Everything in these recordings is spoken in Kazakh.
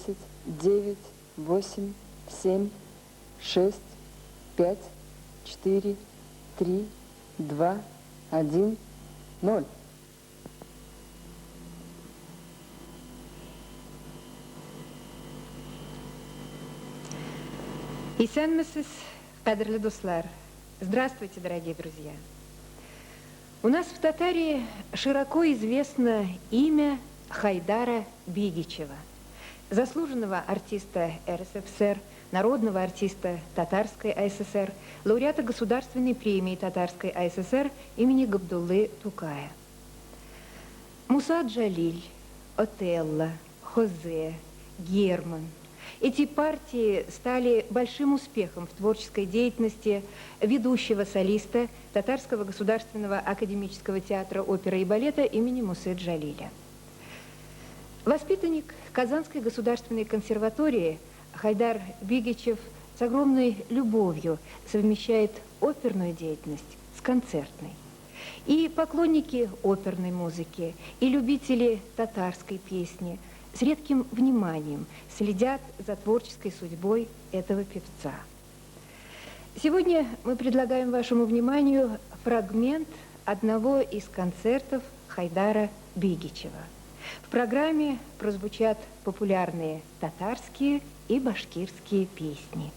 10, 9, 8, 7, 6, 5, 4, 3, 2, 1, 0. Исәнмесез, кадерлі достар. Здравствуйте, дорогие друзья. У нас в Татарии широко известно имя Хайдара Бигичева, заслуженного артиста РСФСР, народного артиста Татарской АССР, лауреата Государственной премии Татарской АССР имени Габдуллы Тукая. Муса Джалиль, Отелло, Хозе, Герман. Эти партии стали большим успехом в творческой деятельности ведущего солиста Татарского государственного академического театра оперы и балета имени Мусы Джалиля. Воспитанник Казанской государственной консерватории Хайдар Бигичев с огромной любовью совмещает оперную деятельность с концертной. И поклонники оперной музыки, и любители татарской песни с редким вниманием следят за творческой судьбой этого певца. Сегодня мы предлагаем вашему вниманию фрагмент одного из концертов Хайдара Бигичева. В программе прозвучат популярные татарские и башкирские песни.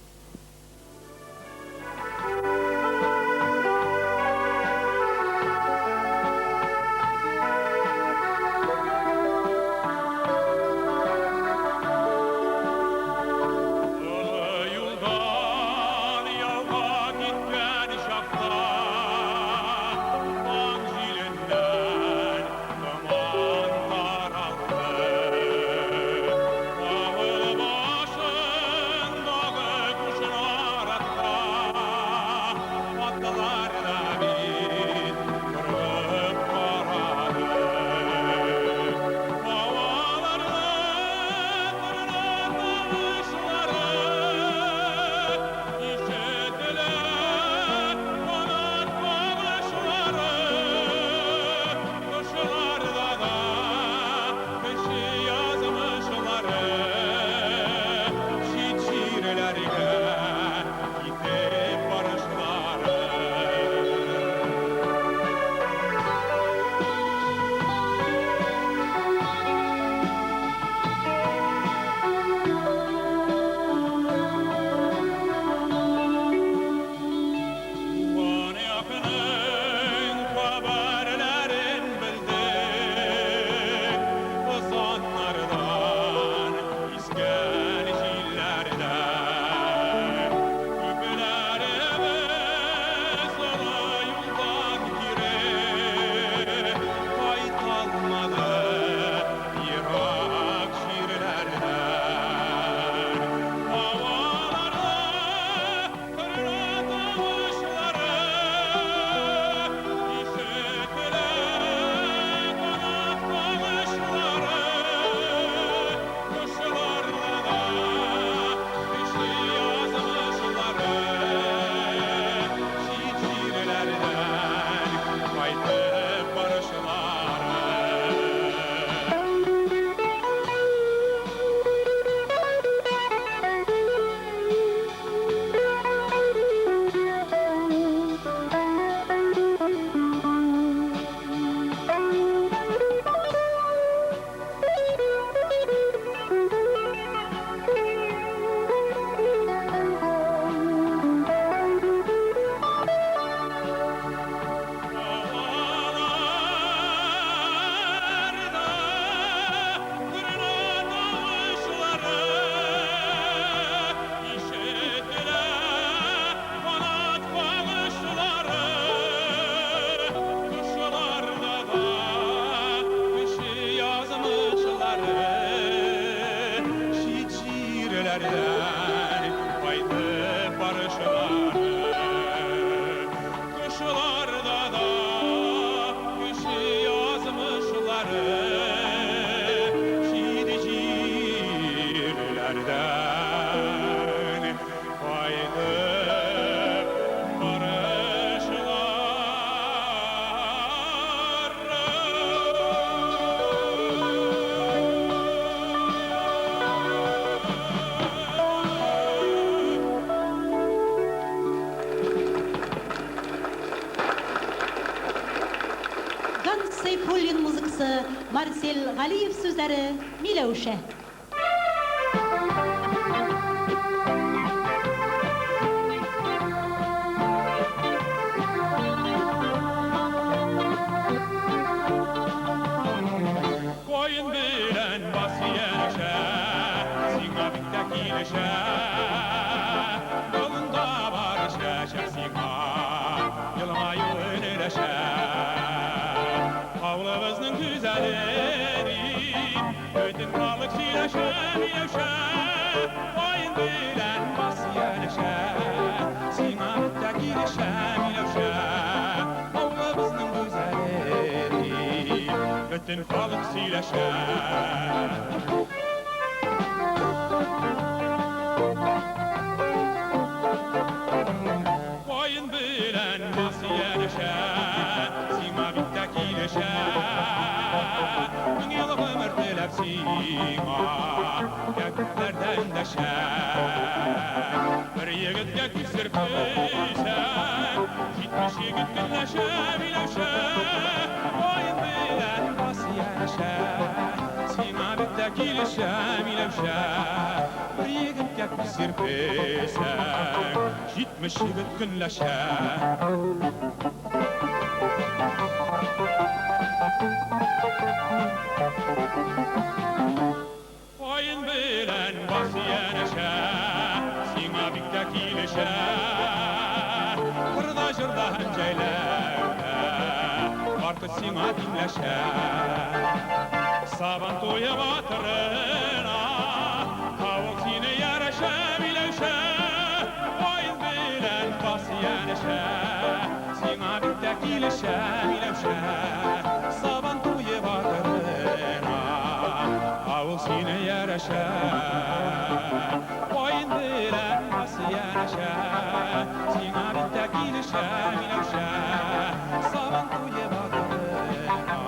Marcel Galiyev sözləri Milevşe. Koyun bilen basiyerşe, singa bittekilişe, yolunda barışeşe singa, yılmayı önüreşe. Avlımızın güzelleri, ödün balık sileşe, milevşe. Koyun bilen basiyerşe, singa bittekilişe, milevşe. Avlımızın güzelleri, bütün balık sileşe. Koyun bilen basiyerşe, sima bittekilişe. Min yıl ömür dilep sima, göklerden deşe. Bir yigitge küsürpüysen, 70 yigit günleşe, milevşe. Koyun bilen basiyerşe, sima bittekilişe, milevşe. Bir yigitge küsürpüysen, 70 yigit günleşe. Koyun bilen basiyerşe, sima bittekilişe. Kırda jırda henceylerde, artık sima dinleşe. Saban toya batırına, kavul sine yaraşe, milevşe. Koyun bilen basiyerşe, sima bittekilişe, milevşe. Saban toya batırına, kavul sine yaraşe. Koyun bilen basiyerşe, sima bittekilişe, milevşe. Saban toya batırına,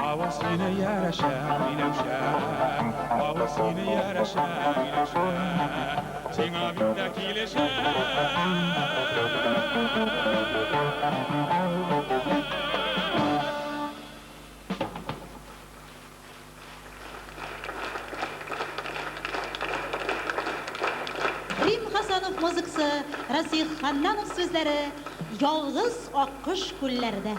kavul sine yaraşe, milevşe. Kavul sine yaraşe, milevşe. Sima bittekilişe. Rim Hasanov muzikasi, Rasih Hannanov sözləri Yolg'iz oqqish kunlarida.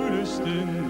Gül üstünde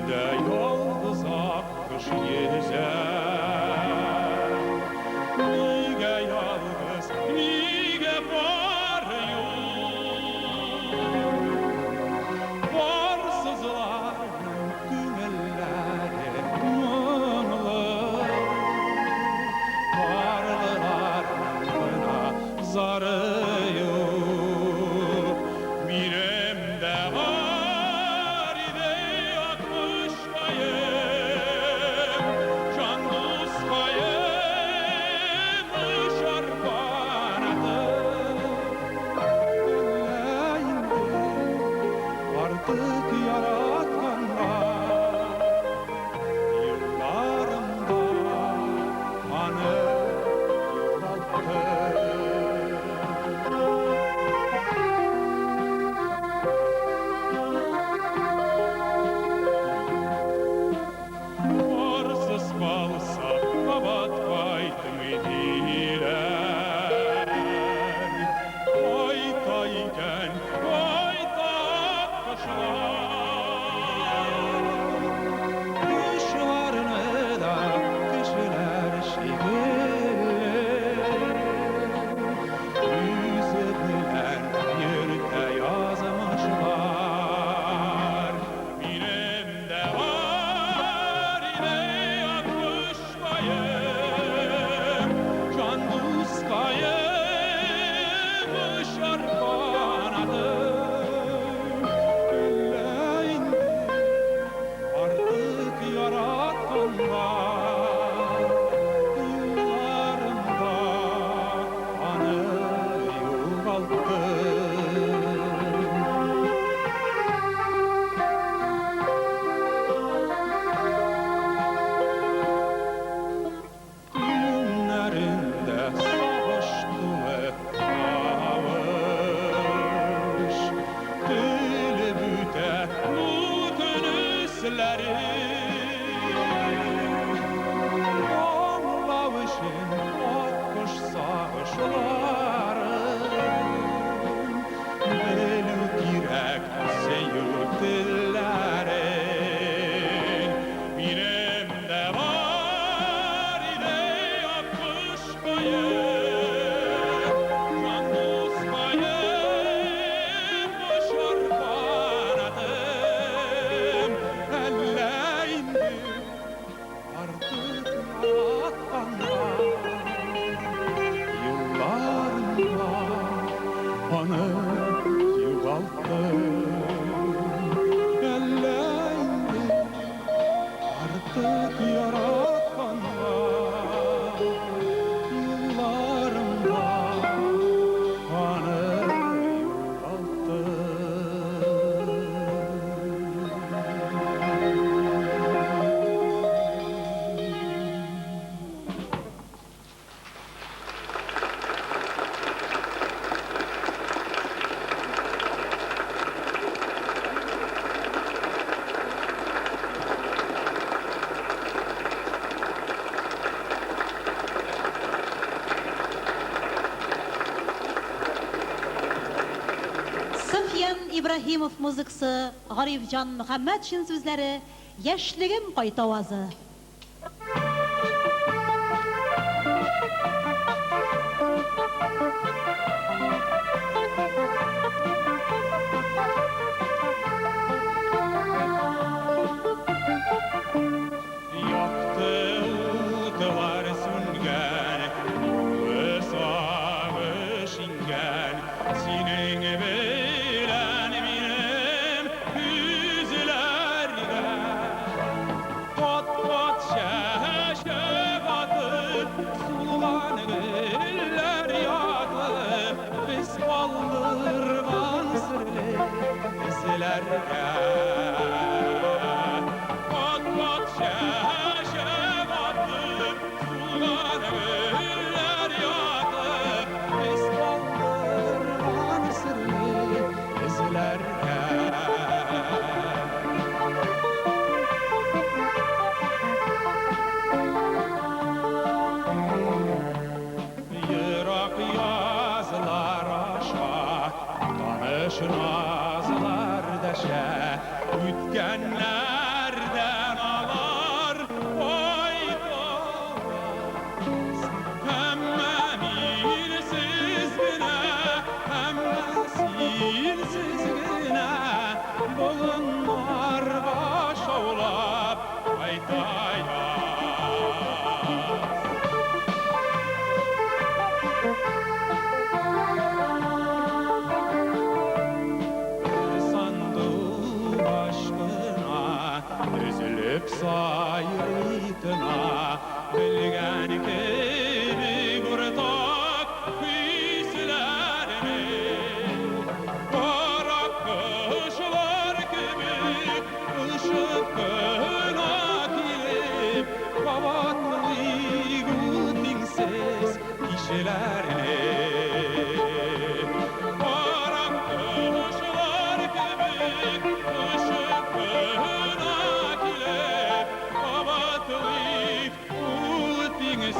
Yıllarında onu yuvalttım. Elleğinde artık yaratkanlar. Yıllarında onu yuvalttım. Sufyan İbrahimov muzikasi, G'aribjon Muhammadshin so'zlari, Yoshligim qayta ovozi. Yaktı utlar süngen, sağış ingen, senin bilen benim yüzlerden. Pat pat şeşe batıp, sulgan güller yatıp, biz kaldırgan sırlı izlerken. Pat pat şeşe batıp, sulgan güller yatıp, biz kaldırgan sırlı izlerken. Yırak yazılar aşağı, tanış nazlar deşe, ütkenlerden alar faydalar. Hemme milsiz güne, hemme silsiz güne, bulunlar başoğlap aytaylar. Sandu aşkına, üzülüp sayritına, bilgen gibi kurtak hislerini. Kara kışlar gibi ışıkına kilip, kavatlı dinsiz kişilerini. Kara kışlar gibi ışıkına kilip, kavatlı dinsiz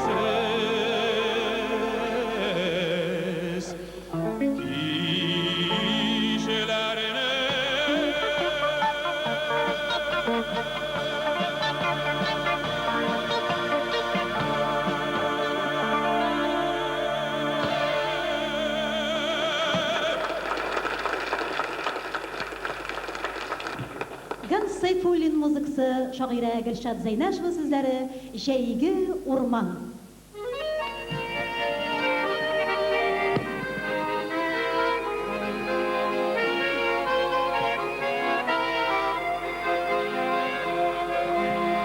Gans Sayfulin muzikasi, shoira Gulshod Zaynasheva so'zlari, Jaygi o'rmon.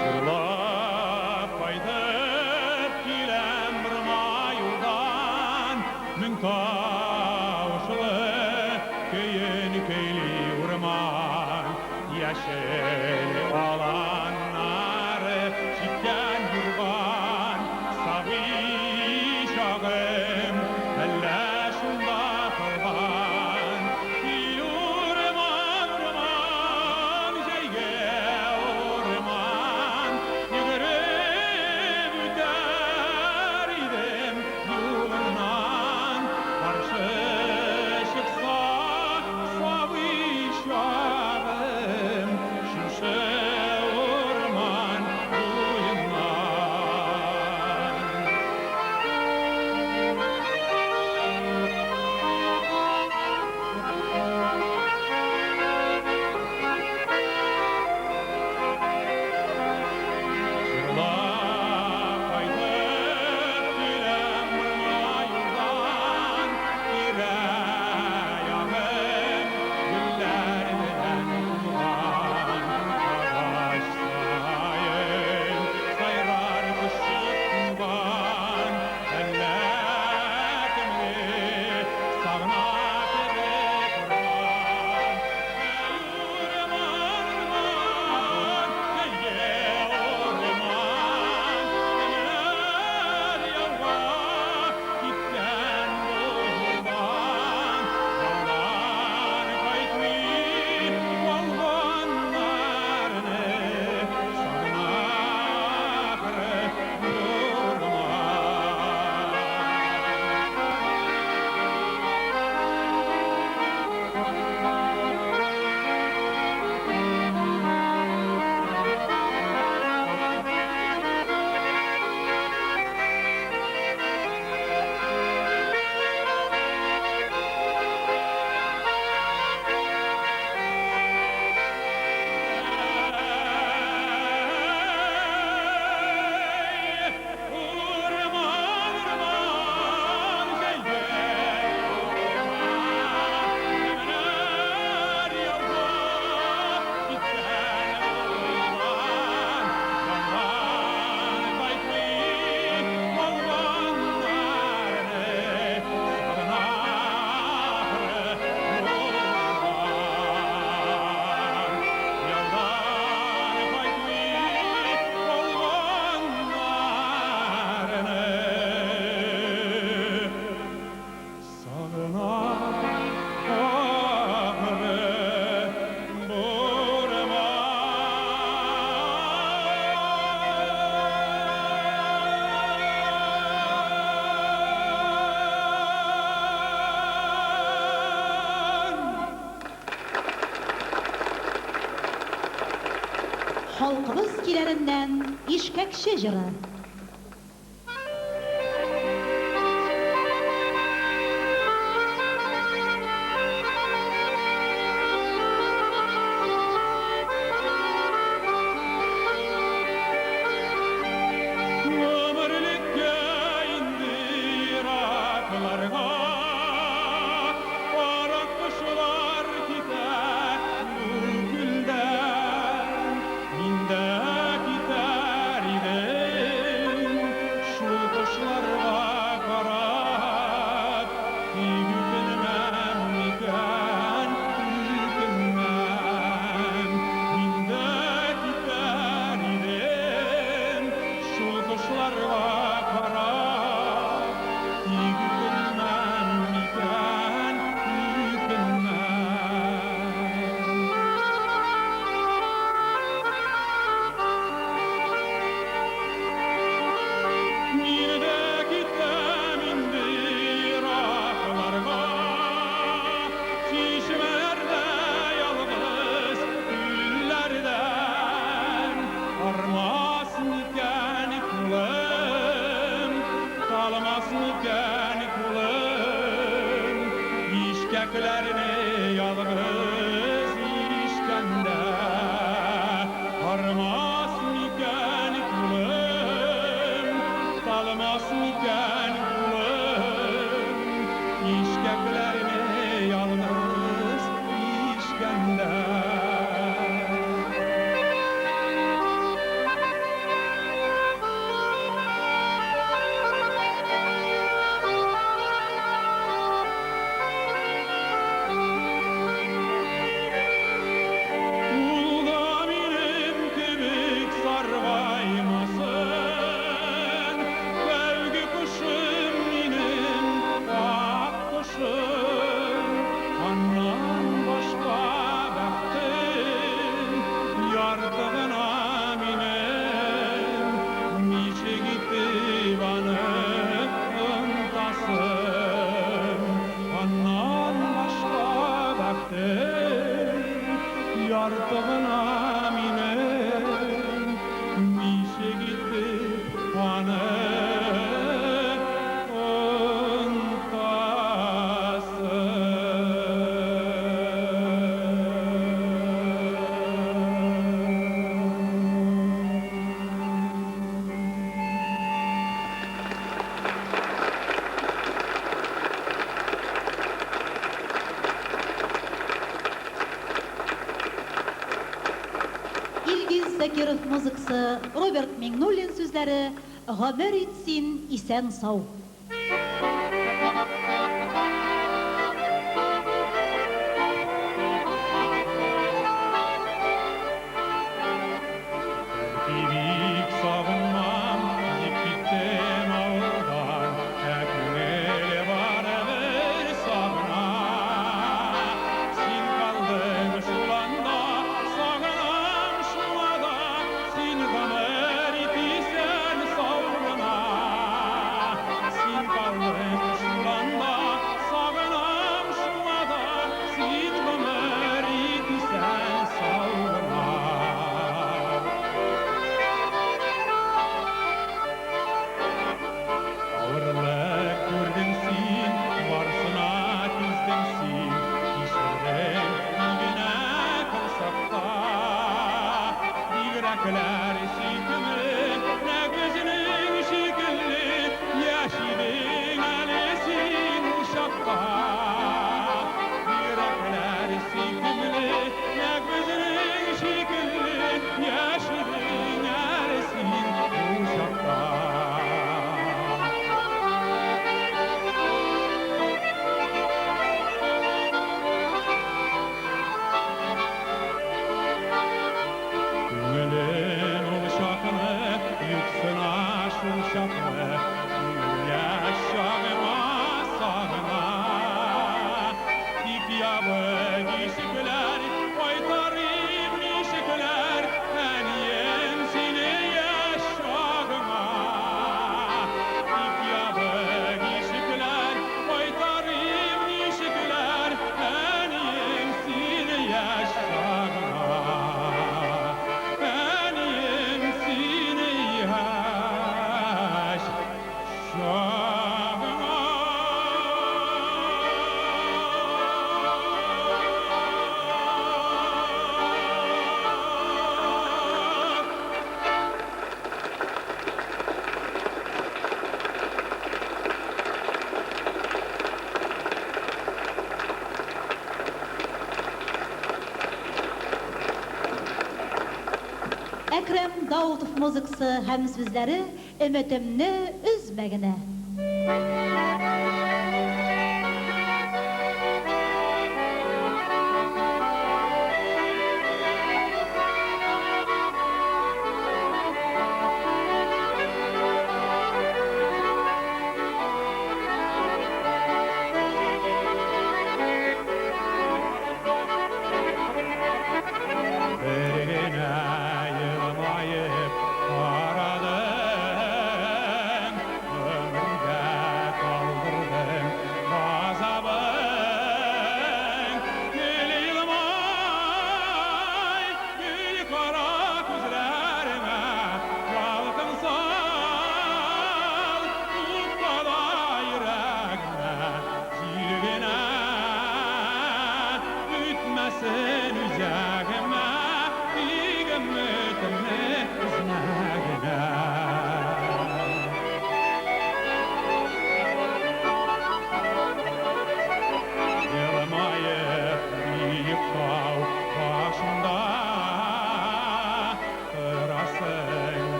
Zırlap kaydıp kilem burma yoldan, min kavuşlu köyün köyli urman. Yeşil alanları çikken yurgan, Ишкәкче җыры. Ömürlükке indi Iraklarga, Barak kuşlar gider gülgülden, Min de gider idim şu kuşlarga karab, Ülgünmem iken ülgünmem, Min de gider idim şu kuşlarga karab, Ülgünmem iken ülgünmem. Yine de gittim indi Iraklarga, Çeşmelerde yalnız güllerden, Armasın iken kulum, kalmasın iken kulum, İşkeklerini yalnız işkende, Armasın iken kulum, kalmasın iken kulum, İşkeklerini yalnız işkende. Ulda benim kibik sarvaymasın, Sevgi kuşum benim ak kuşum, Ondan başka baktım yardımına benim, Niçe gitti bana ıntasım, Ondan başka baktım yardımına benim, Niçe gitti bana Илгиз Закиров музыкасы, Роберт Миңнуллин сүзләре, Гомер итсин исән сау. Bibik savunmam, gidip gittim avludan, Ekmele varılır sabına. Sin kaldın şulanda, sağınam şulada, Sin gamer itisen savruna. Sin kaldın şulanda, sağınam şulada, Sin gamer itisen savruna. Ağırlık gördün sin, varsına düzdün sin, Kişirden bilgine kılsak da, Dilrekler şikimli, ne gözünün şikilli, Yaşidin elisin uşakta. Dilrekler şikimli, ne gözünün şikilli, Yaşidin elisin uşakta. Gülün uşakını, yüksün aşul şakını, Yaşağıma sağına. Dik yavı gişikler, Oytarım nişikler, Eniyem seni yaşağıma. Dik yavı gişikler, Oytarım nişikler, Eniyem seni yaşağıma. Eniyem seni Ekrem Davutov muzikası hem sözleri ümitimni üzmegine.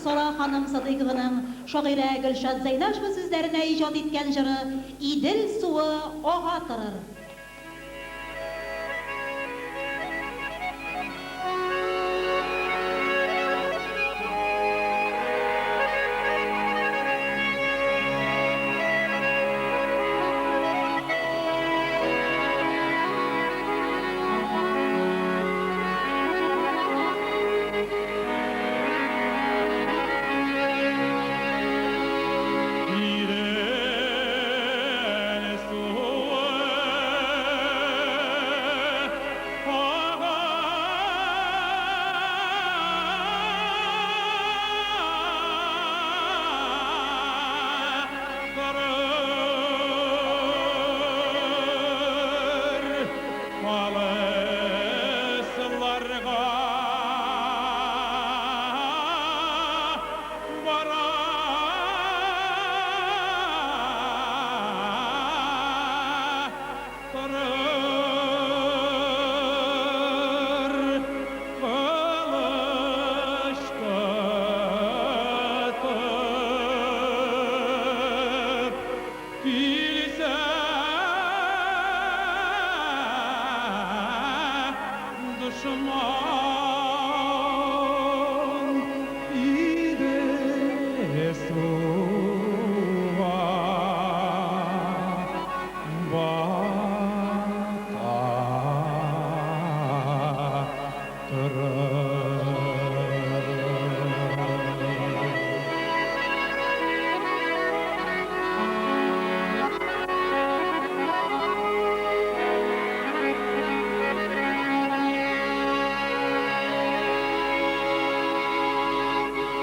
Sola Hanım Sadıkovanın şaire Gülşat Zeynaşova sözlerine icat etken jırı İdil suyu oğatırır. Idel suyu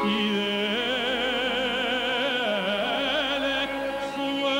İdelek suve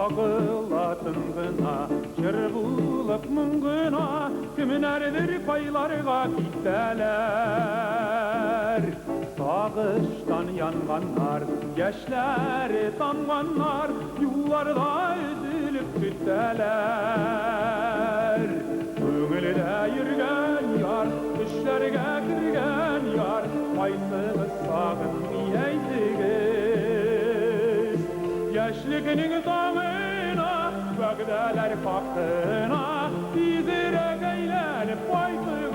Ағылатынғына, жыр булып мұңғына, кімнәрдір пайларға киттәләр. Сағыштан янғаннар, яшьләре тамганнар, юлларда үзіліп күттәләр. Көңілдә йөргән яр, төшләргә кергән яр, кайсыгыз сагынмый әйтегез. Яшьлегенең таңына, вәгъдәләр хакына, тизрәк әйләнеп кайтыгыз.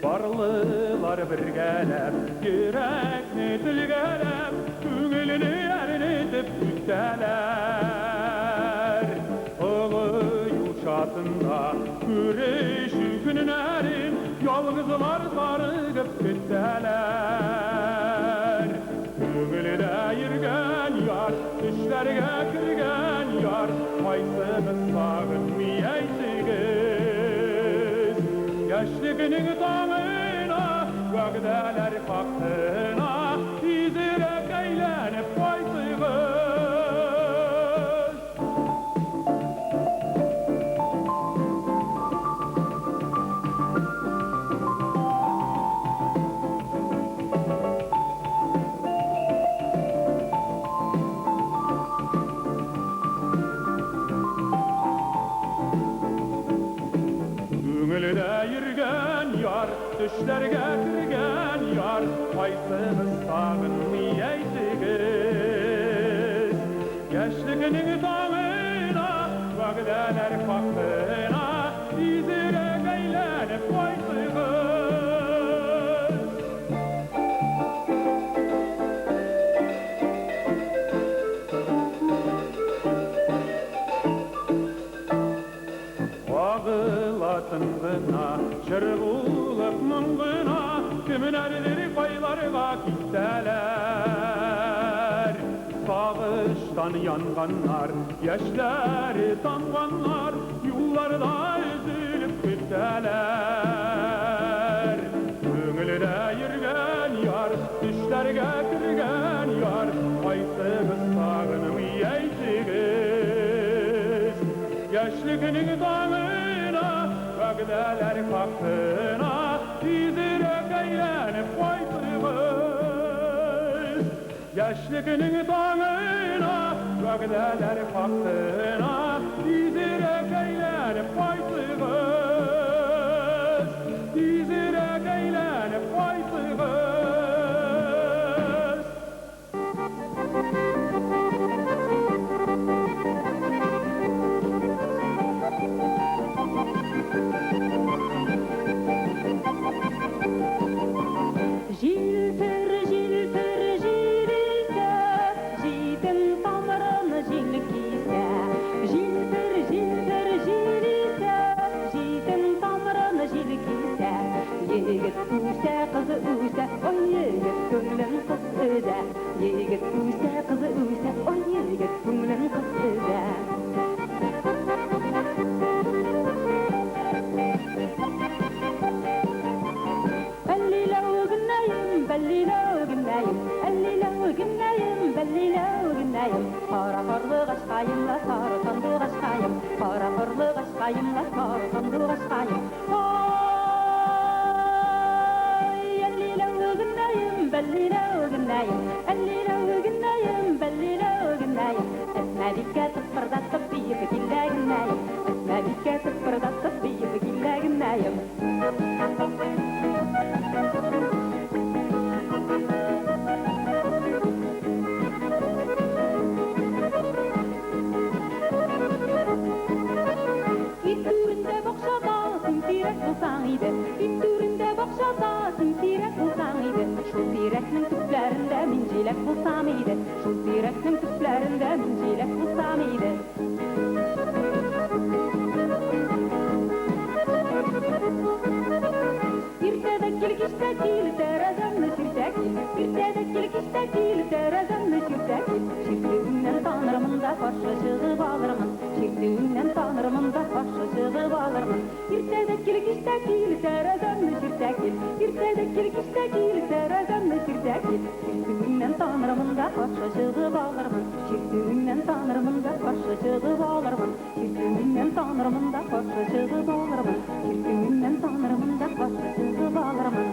Барлылар бергәләп, йөрәкне телгәләп, күңелне әрнетеп күтәләр. Олы юша Ağılatında güreşi günlerin yalgızlar sarıp gittiler. Köngülde yürgen yar, düşlerge kirgen yar, kaysınız sağınmayaysiz. Yaşlıkının tamına, vagdeler faktına, izirek eğlenip kaysınız. Köngülde yürgen yar, düşlerge kirgen yar, kaysınız sağınmayaysiz. Yaşlıkının tamına, vagdeler faktına, izirek eğlenip kaysınız. Ağılatınğına, çırgılıp mıngına, kimlerdir koylarga gittiler. Sağıştan yanganlar, yaşları tanganlar, yollarda üzülüp gittiler. Köngülde yürgen yar, düşlerge kirgen yar, kaysınız sağınmayaysiz. Yaşlıkının tamına, vagdeler faktına, izirek eğlenip kaysınız. Yaşlıkının tamına, vagdeler faktına, izirek eğlenip kaysınız. İzirek eğlenip kaysınız. Jilper, jilper, jililse, jitin tamırını jilkise. Jilper, jilper, jililse, jitin tamırını jilkise. Yigit use, kızı use, oy yigit köngülün kız öze. Yigit use, kızı use, oy yigit köngülün kız öze. Kara karlı kaşkayımla sarı sandı kaşkayım. Kara karlı kaşkayımla sarı sandı kaşkayım. Oy, ellile uğunayım, bellile uğunayım. Ellile uğunayım, bellile uğunayım. Esme dike tıspırdatıp biyip gilleginayım. Esme dike tıspırdatıp biyip gilleginayım. İttüründe boqşada simsirek bulsam edi. Şul sireknin tüplerinde mincilek bulsam edi. Şul sireknin tüplerinde mincilek bulsam edi. İrtede kilkişte kil, terezemli şirtekil. İrtede kilkişte kil, terezemli şirtekil. Şirtüğünden tanrımında başlaşığı bağlarımın. Şirtüğünden tanrımında başlaşığı bağlarımın. İrtede kilkişte kil, terezemli şirtekil. İrtede kilkişte kil, terezemli şirtekil. Şirtüğünden tanrımında başlaşığı bağlarımın. Şirtüğünden tanrımında başlaşığı bağlarımın. Şirtüğünden tanrımında başlaşığı bağlarımın. Şirtüğünden tanrımında başlaşığı bağlarımın.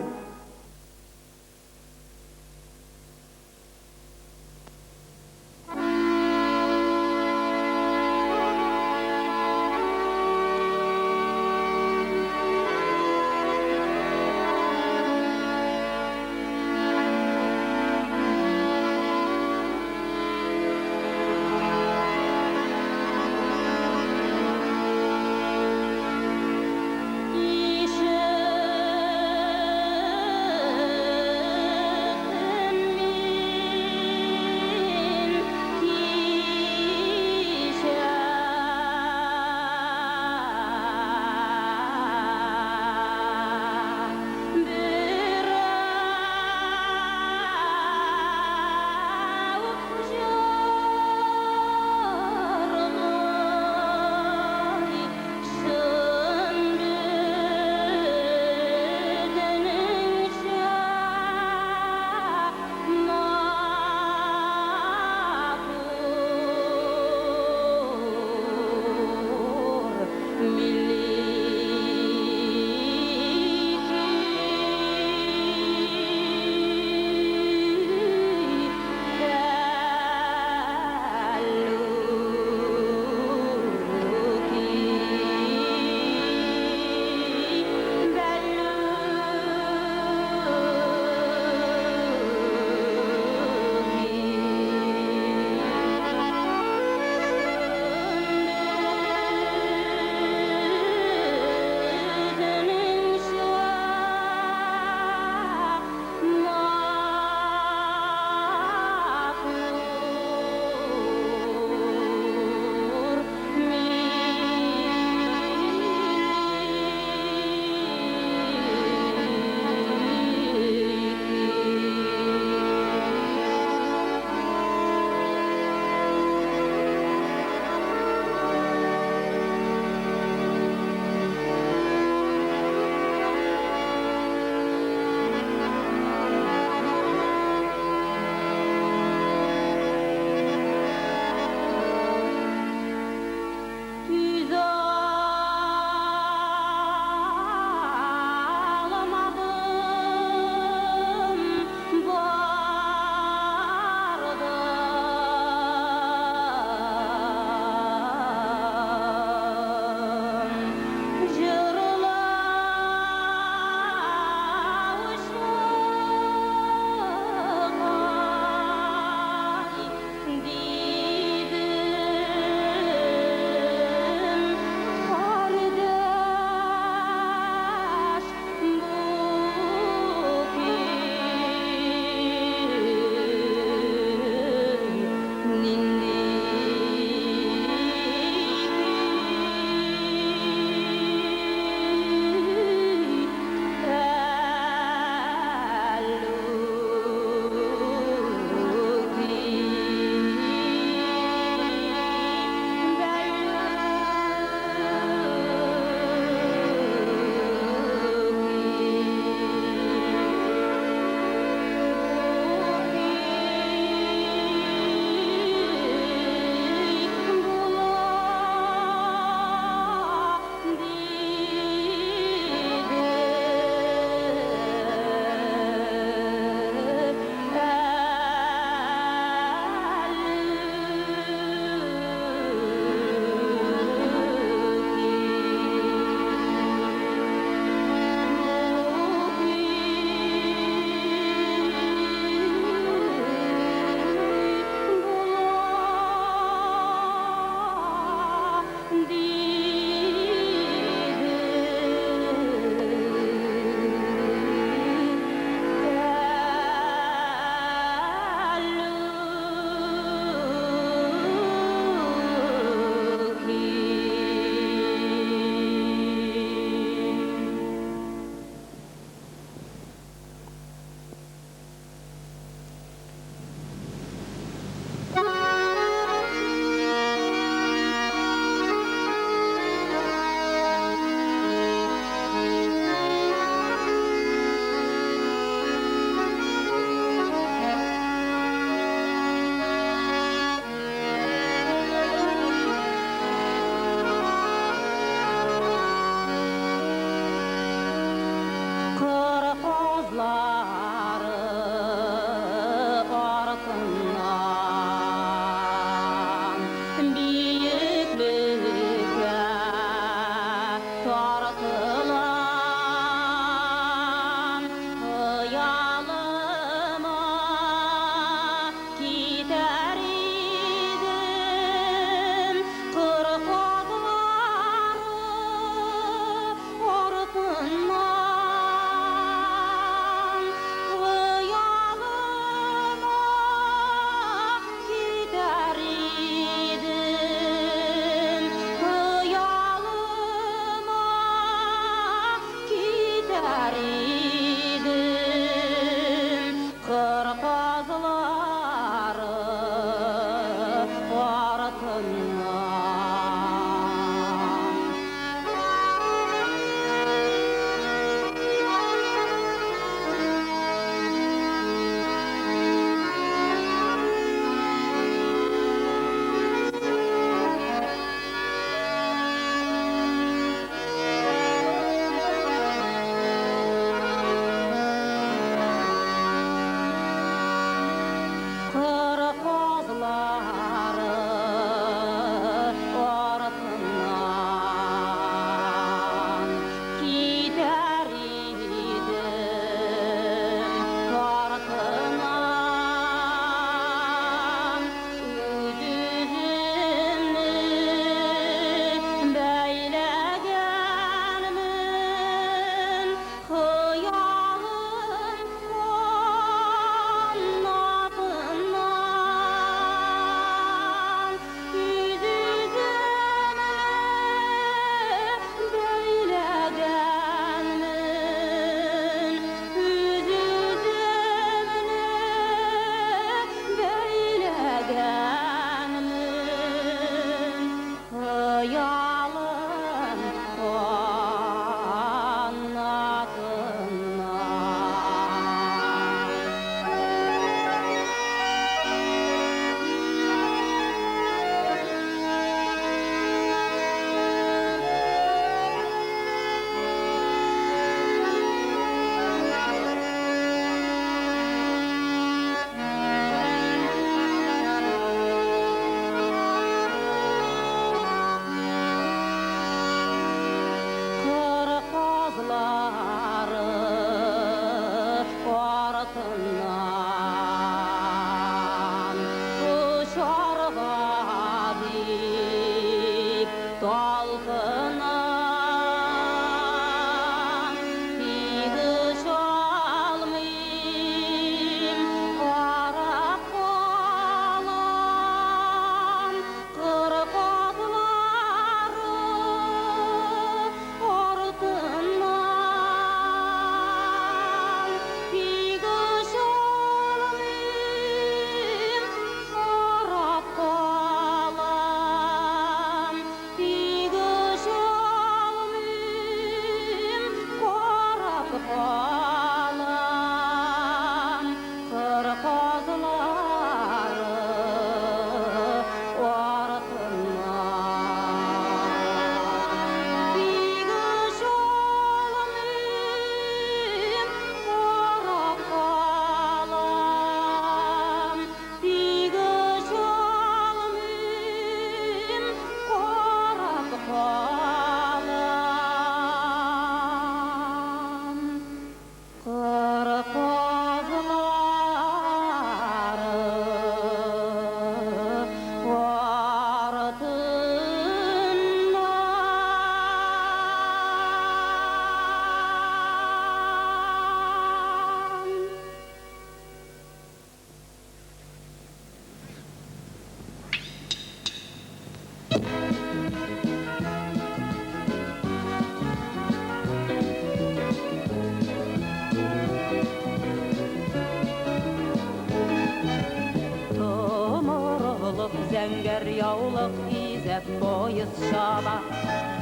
Зәңгәр яулык изәп поезд шаба,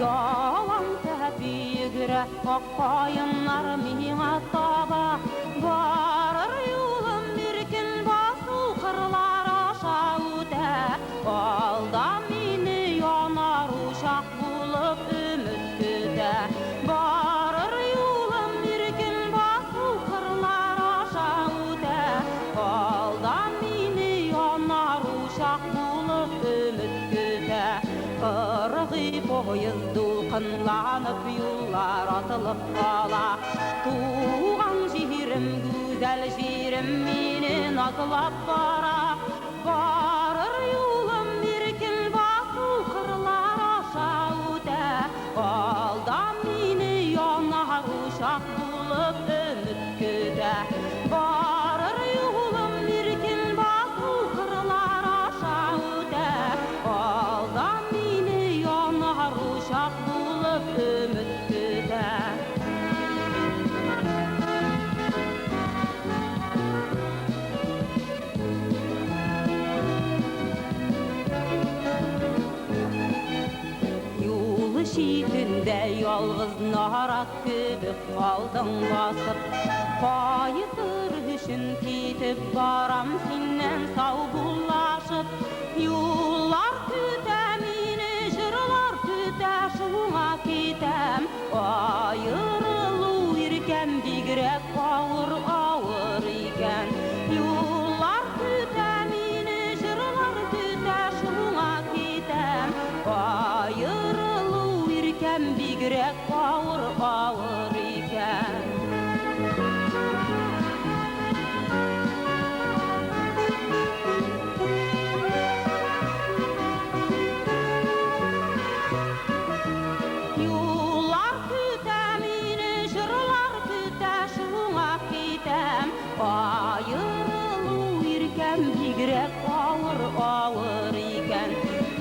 ялан тәпи йөгерә, ак каеннар миңа таба. Барыр юлым иркен басу кырлар аша үтә, алда мине янар учак булып өмет көтә. Барыр юлым иркен басу кырлар аша үтә, алда мине янар учак булып өмет көтә. Кыргый поезд дулкынланып юллар атылып кала, туган җирем, гүзәл җирем мине назлап бара. Барыр юлым иркен басу кырлар аша үтә, алда мине янар учак булып өмет көтә. Барыр юлым иркен басу кырлар аша үтә, алда мине янар учак булып өмет көтә. Шитендә ялгыз нарат кебек калдың басып, кайтыр өчен китеп барам синнән сау булашып. Юллар көтә мине, җырлар көтә, шуңа китәм. Аерылу иркән бигрәк авыр икән. Юллар көтә мине, җырлар көтә, шуңа китәм. Аерылу иркән бигрәк авыр икән. Юллар көтә мине, җырлар көтә, шуңа китәм. Аерылу иркән бигрәк авыр икән.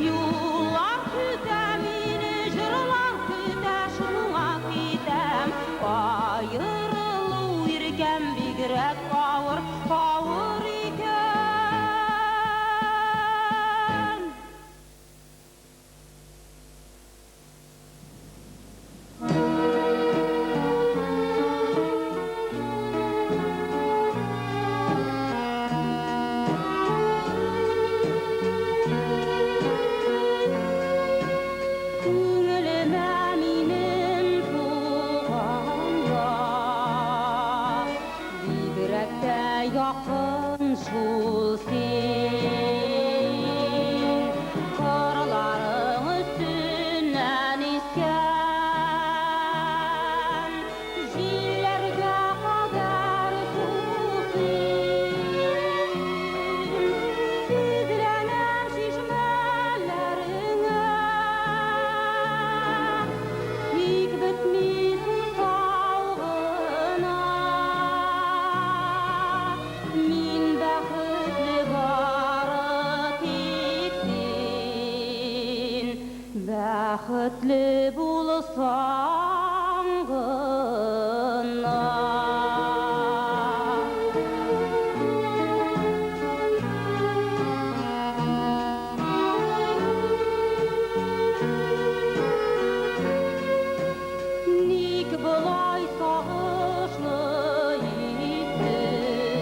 Юллар көтә мине, җырлар көтә, шуңа китәм. Аерылу иркән бигрәк авыр икән. тұрсаң ғына. Ник бұлай сағышны еттің,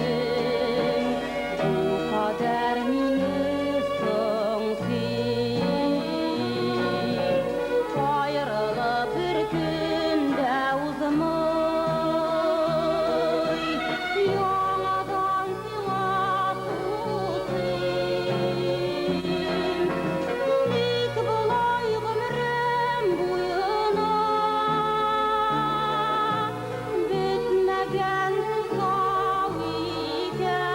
бұл қадар менесің сен. Айырылып бір күнде аузымай, яңадан сыйласу сен. Ник бұлай ғұмырым бойына бітмеген сау екен.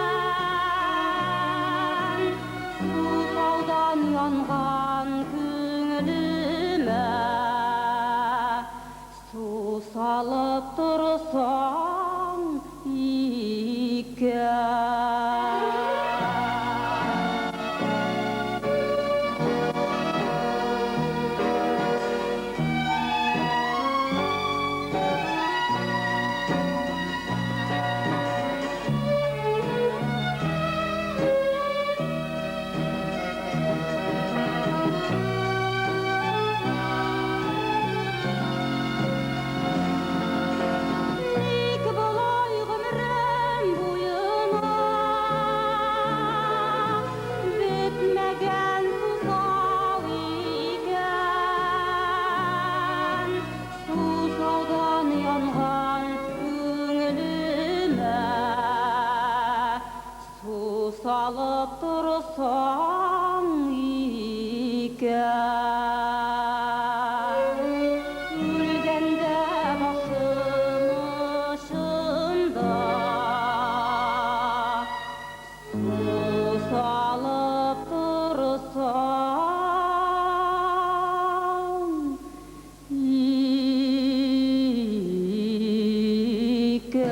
Сусаудан янған көңіліме су салып тұрсаң екен. Ник бұлай ғұмырым бойына бітмеген сусау екен. Сусаудан янған көңіліме су салып тұрсаң екен. Өлгенде башым ұшында су салып тұрсаң екен.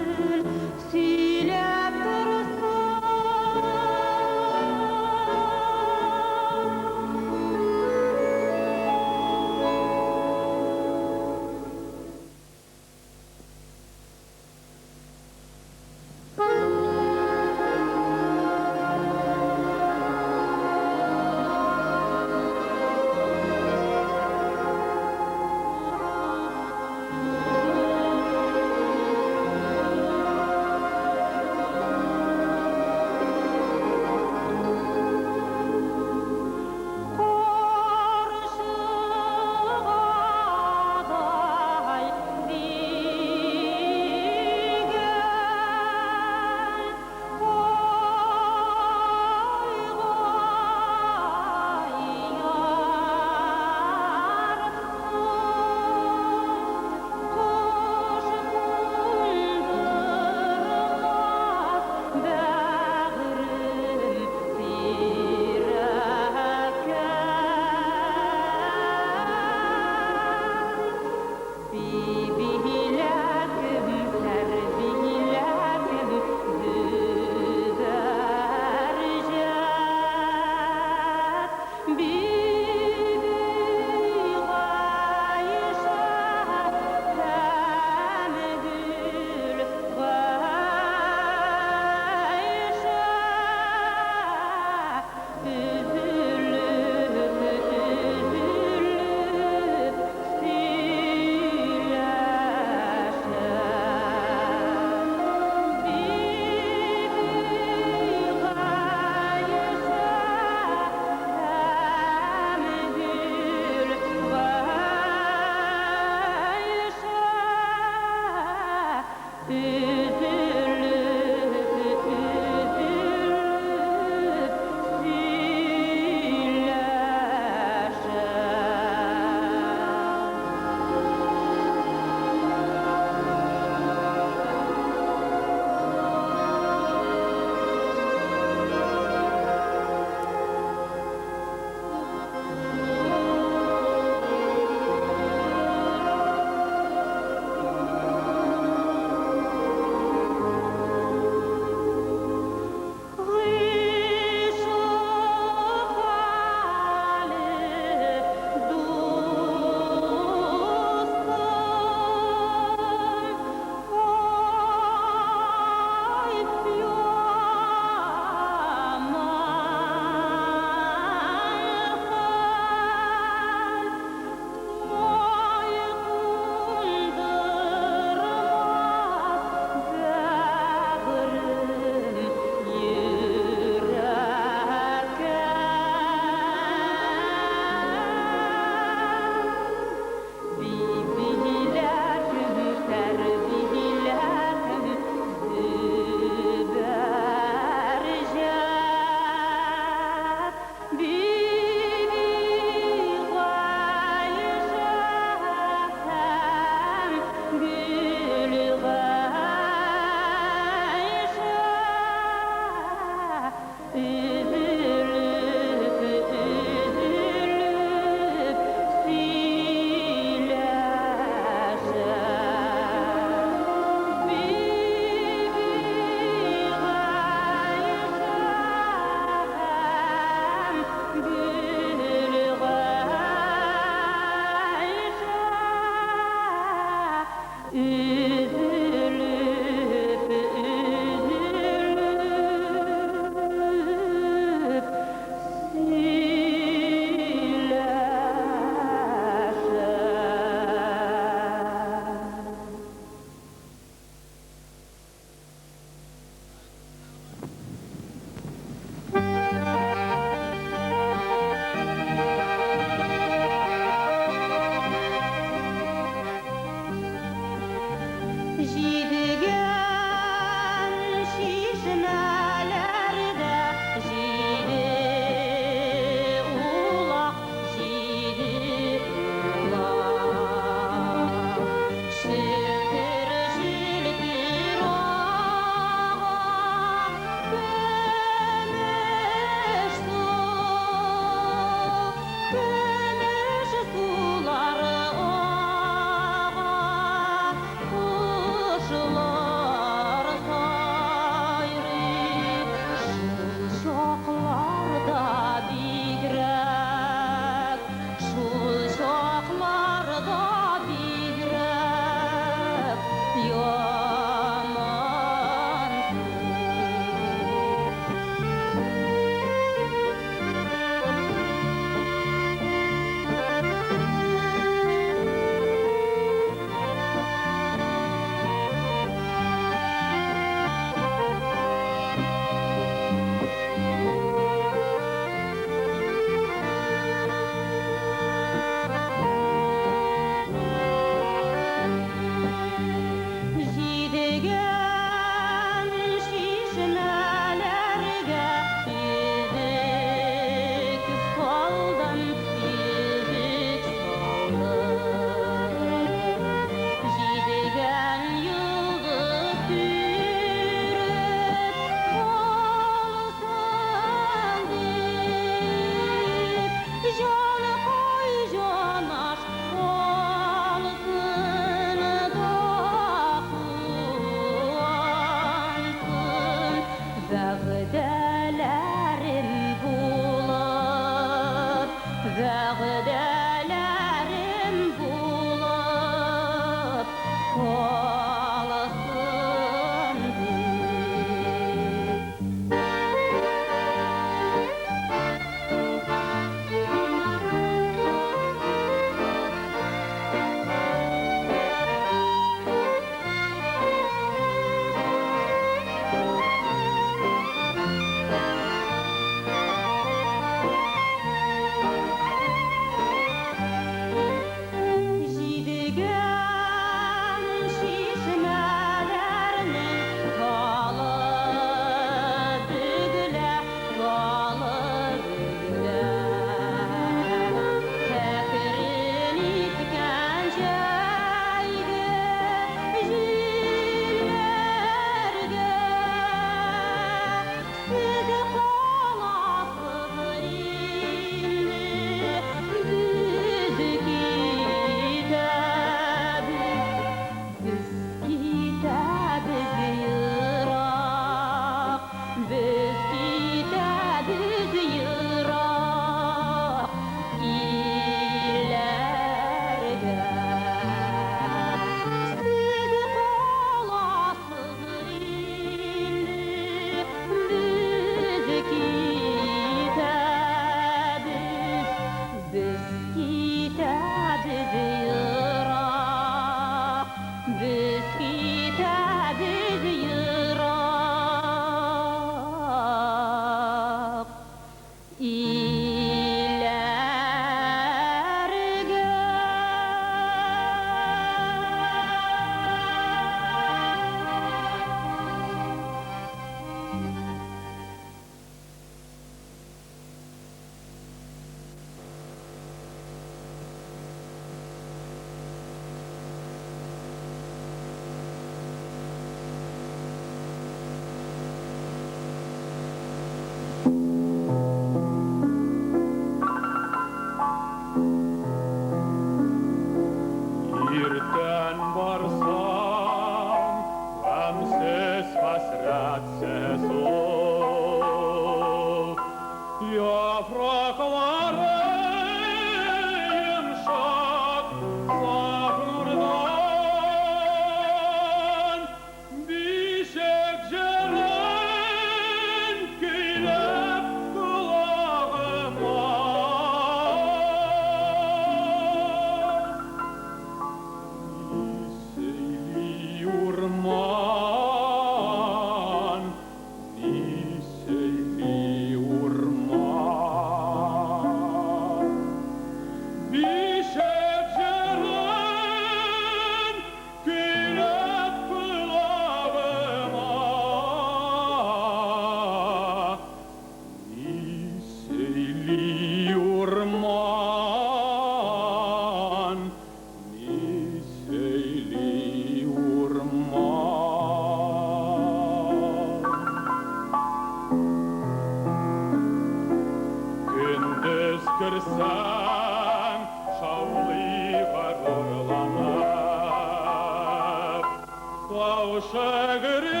шөгірлеп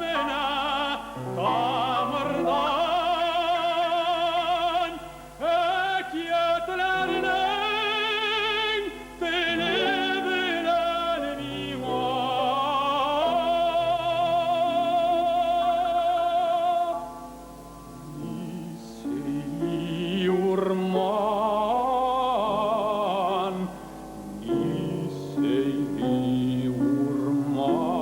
міне тамырдан әкиетлерінің тілі білән миңа. Нисей урман, нисей урман.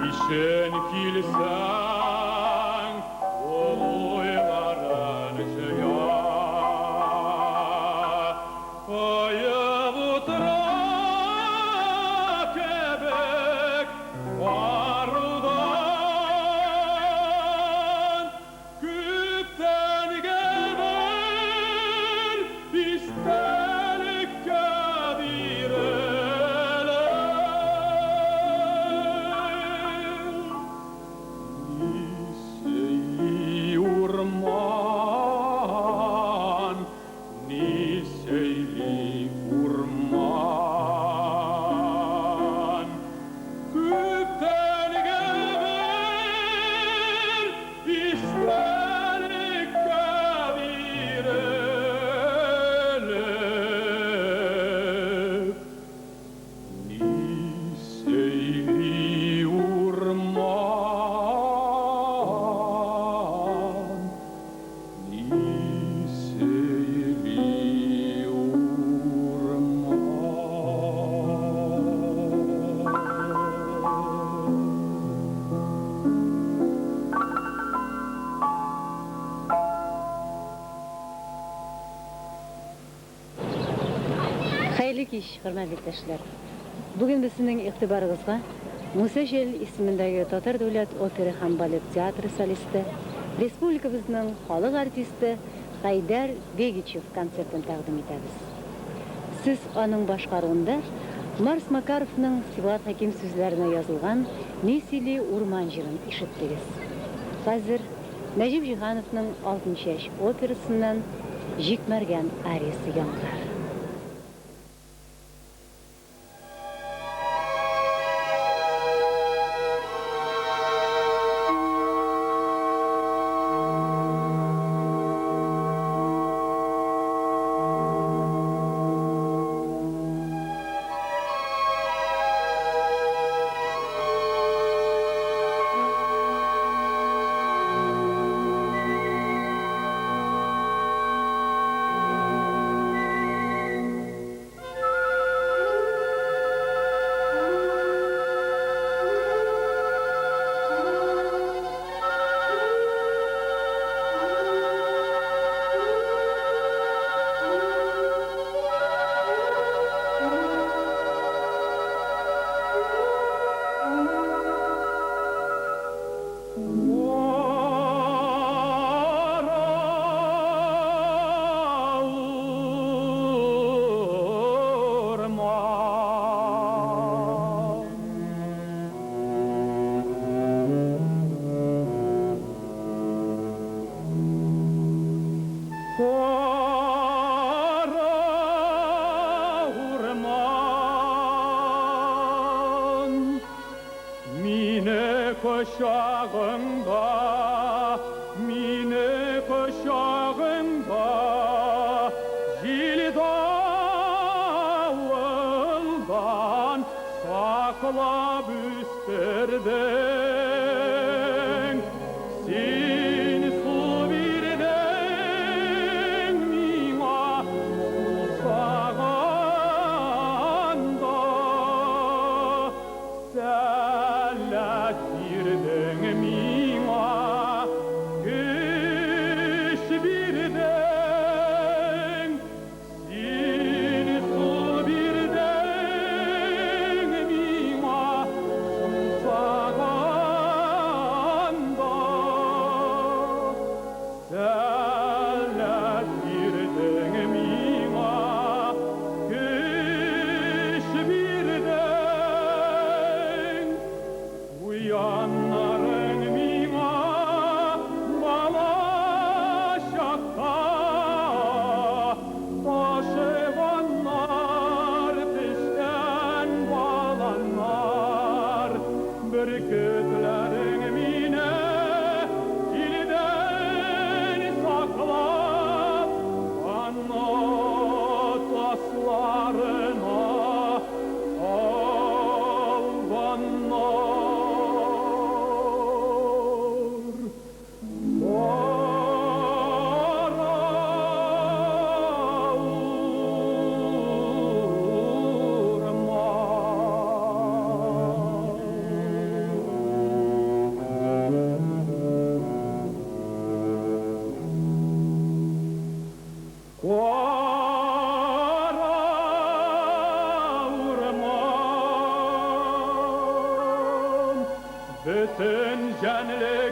Кишен килсәң, ойларын җыя. Коеп утыра кебек барудан, күптән гәбер истәлеккә бирелер. Нисей урман, нисейли урман. Күптән гәбер истәлеккә бирелер. Нисейли урман, нисейли Hayırlı kеш, hürmetli iktişler. Bugün bizning ig'tiboringizga Musa Jel ismidagi Tatar davlat opera ham balet teatri solisti, respublikamizning xalq artisti Haydar Begichev konsertini taqdim etamiz. Siz onun boshqaruvida Mars Makarovning Sivat Hakim so'zlarida yozilgan Nesili Urman jirini eshitdingiz. Hozir Najib Jihanovning 6 yosh operasidan Jikmargan ariyasi yangrar.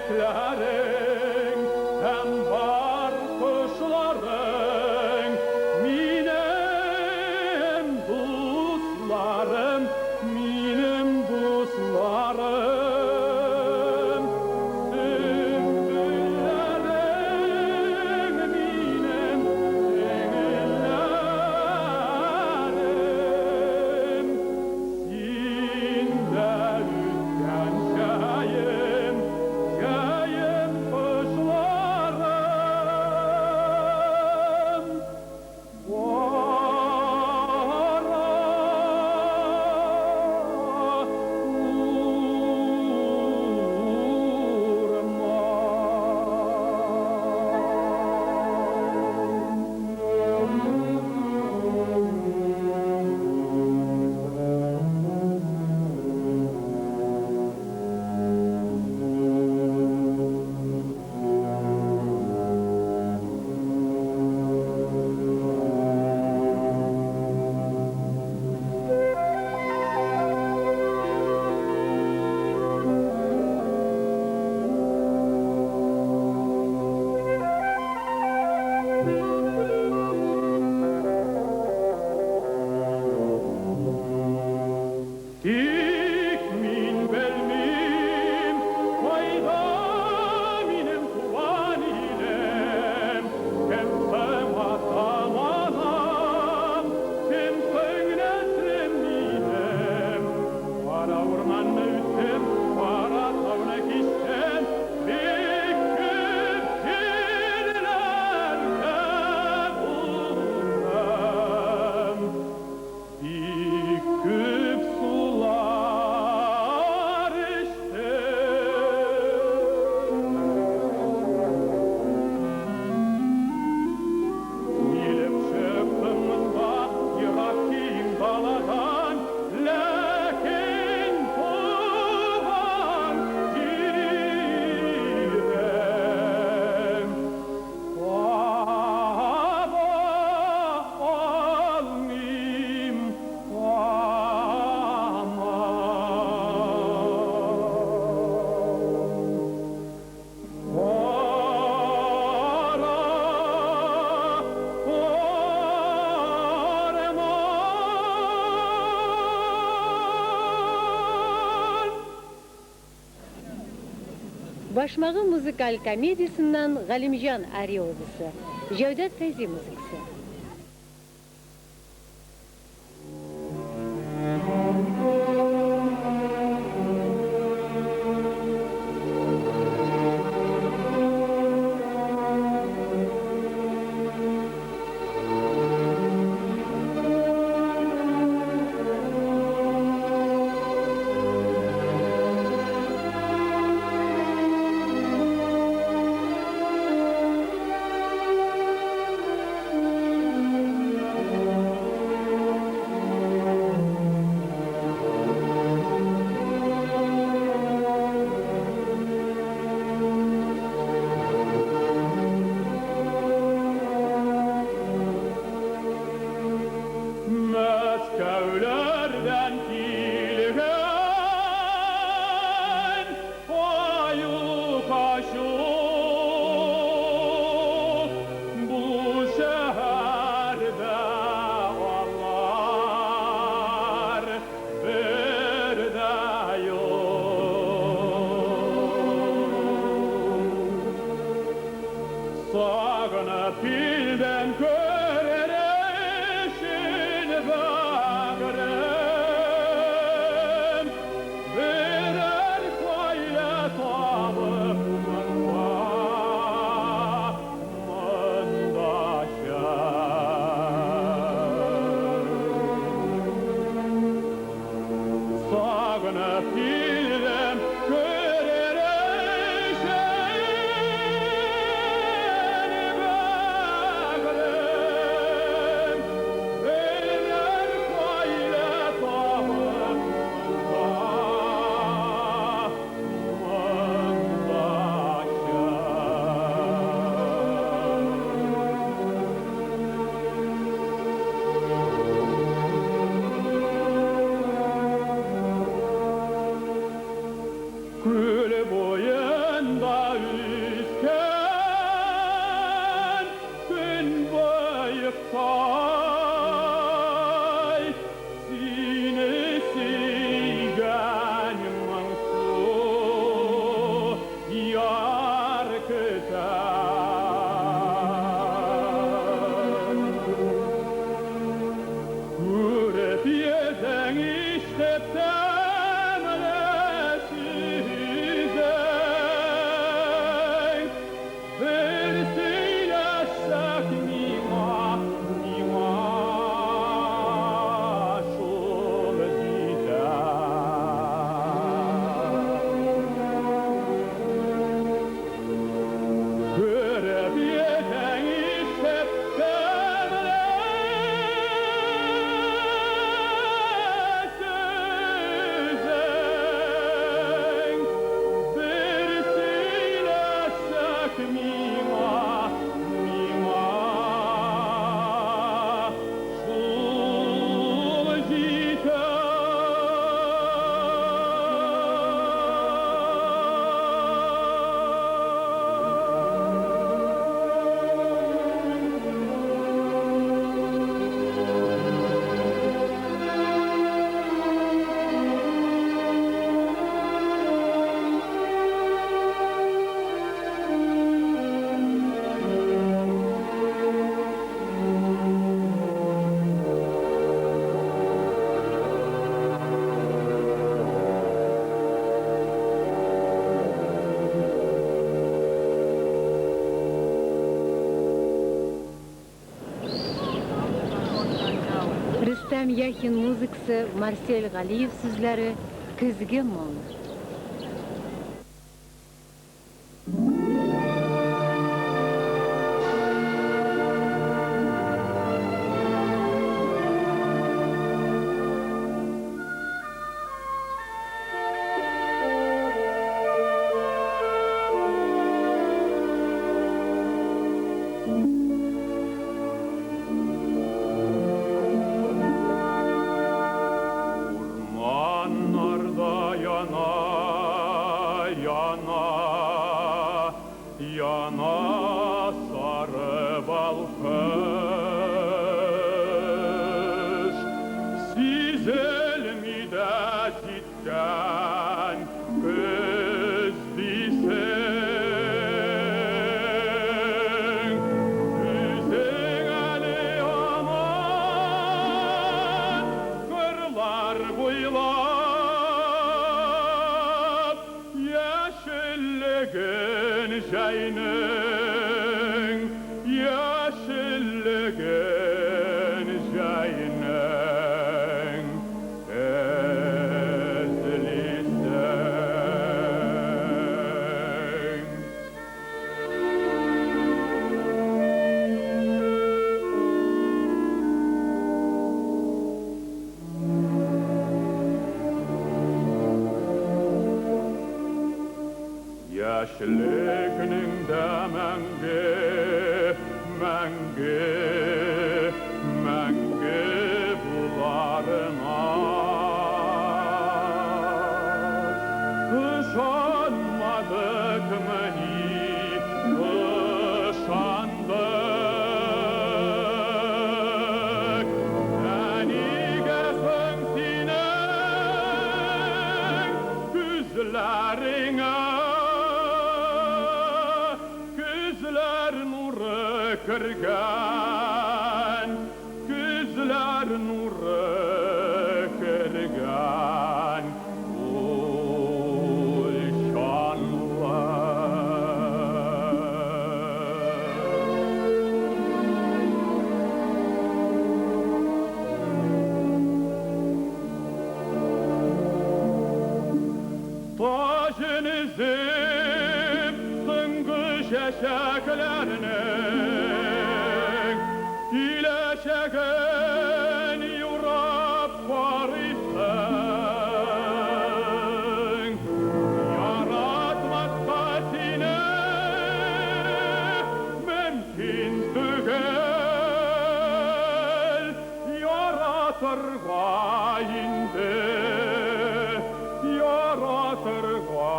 çiçeklerin hem var kuşların benim dostlarım benim dostlarım sümbüllerin benim sevgililerim sinde üstten şayım şayım kuşlarım Dik min belmim, fayda minem tuvan ilem, kem sematam anam, kem sögnesrem minem. Para ormanı üstem, para tavna kiştem, beküp kirlerke bulmam. Beküp sular işte Bilip çıktım da Irak'ın daladan Lakin tuğan girem Baba olmayayım Başmağı müzikal komediyasından Galimjan Ariyozisi, Cevdet Feyzi müzikisi. Meskevlerden kilgen ayuk aşık bu şehirde varlar bir de yok Sağına pilden körereşin bağrım Birer koyla tavuk Sağına pilden körereşin bağrım Рустам Яхин музыкасы, Марсель Галиев сүзләре, көзге моң. Яшьлегнеңдә мәңге буларына ышанмадыкмы ни, ышандык. Нигә соң синең күзләреңә кергән, күзләр нуры кергән, ул шанлы. Taşın izim sıngı şeşeklerine İleşegen yurab varisen yaratmakta sine mümkün tügel yaratırga indi yaratırga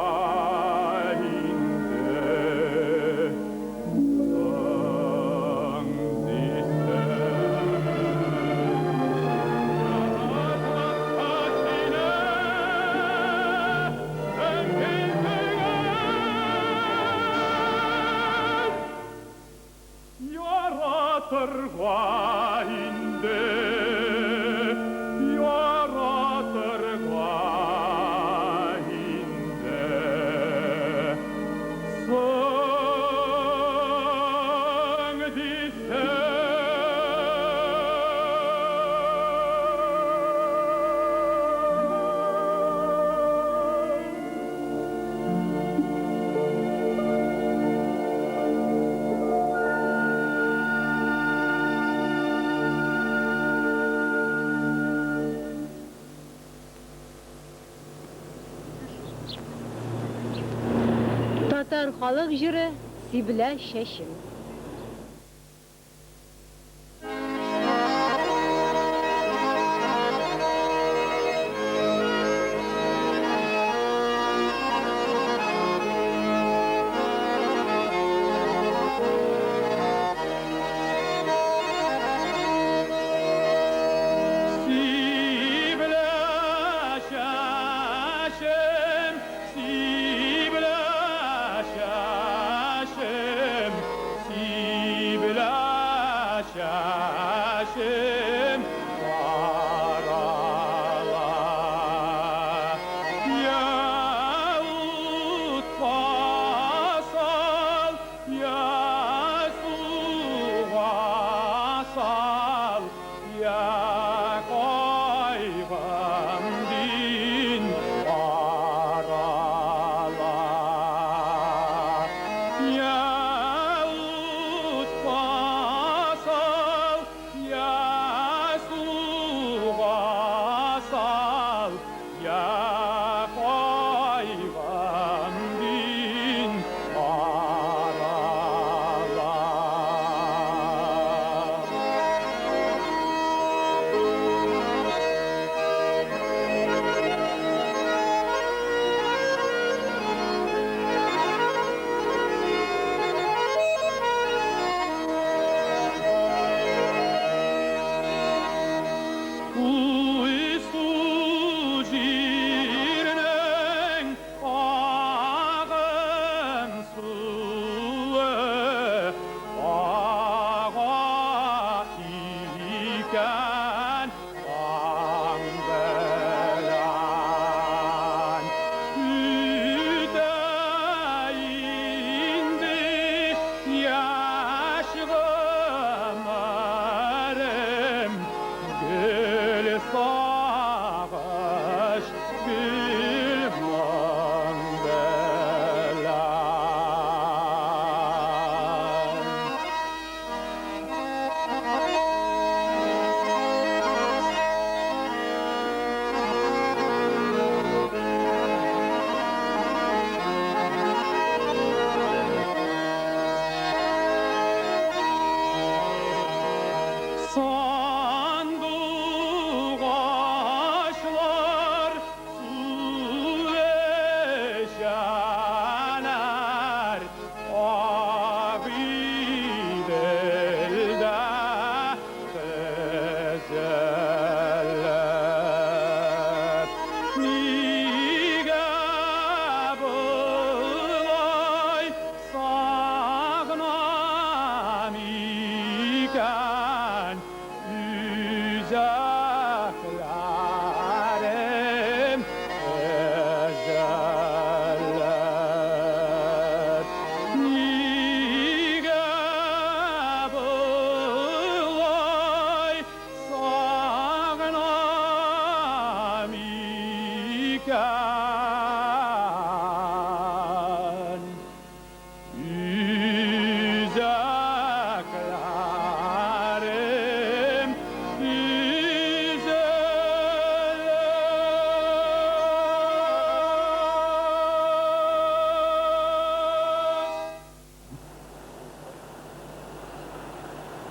яратырға инде, яратырға инде. Сың десе Татар халык җыры Сибилә чәчем.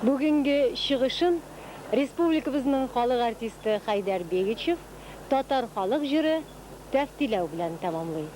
Бүгінгі шығышын республикабызның халық артисті Хайдар Бегичев татар халық жыры тәфтиләү белән тәмамлый.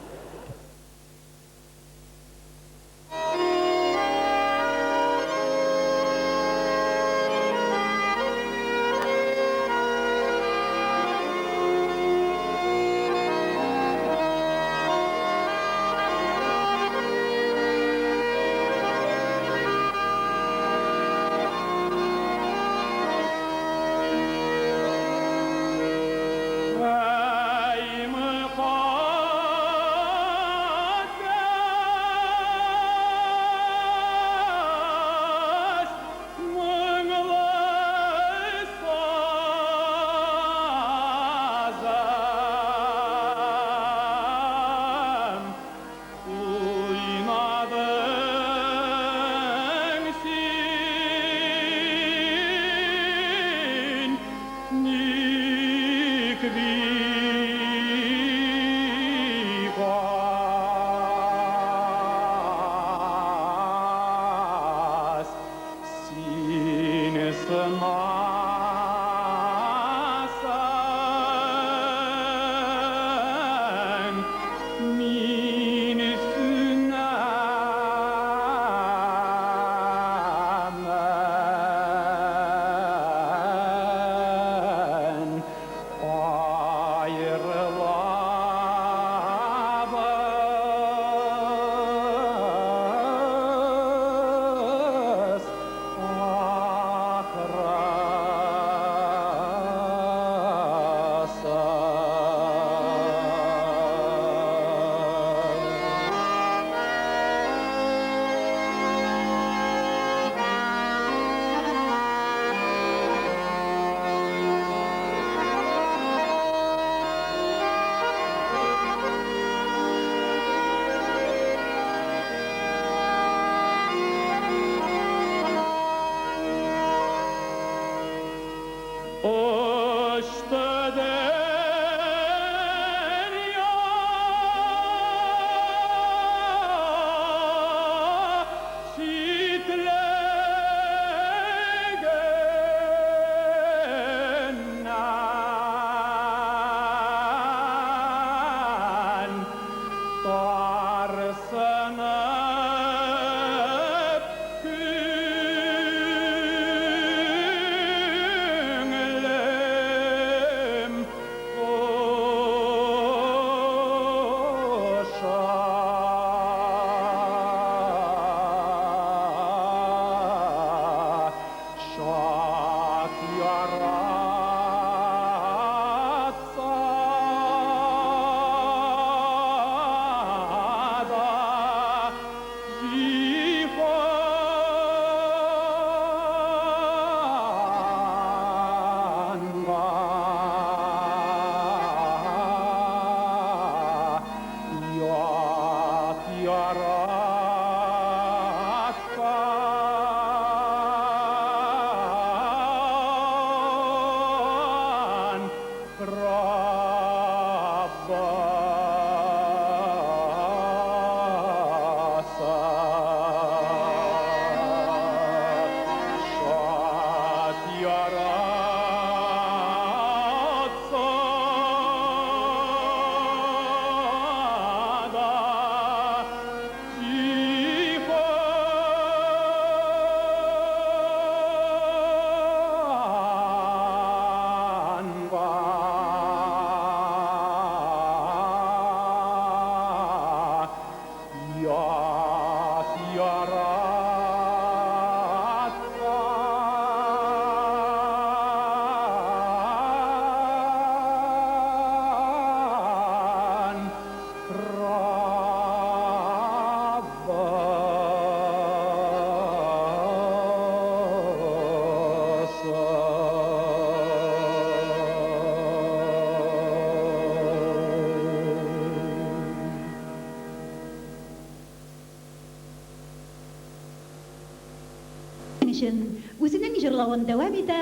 өчен үзенең җырлавын дәвам итә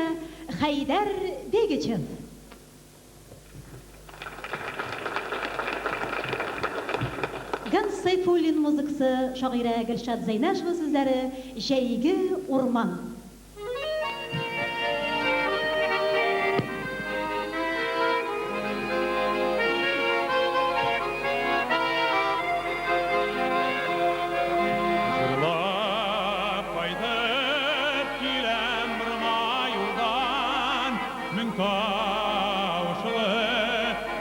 Хайдар Бегичев. Ганс Сайфуллин музыкасы, шагыйрә Гөлшат Зайнашева сүзләре, Җәйге урман. Жырлап кайтып киләм бер юлдан, мең тавышлы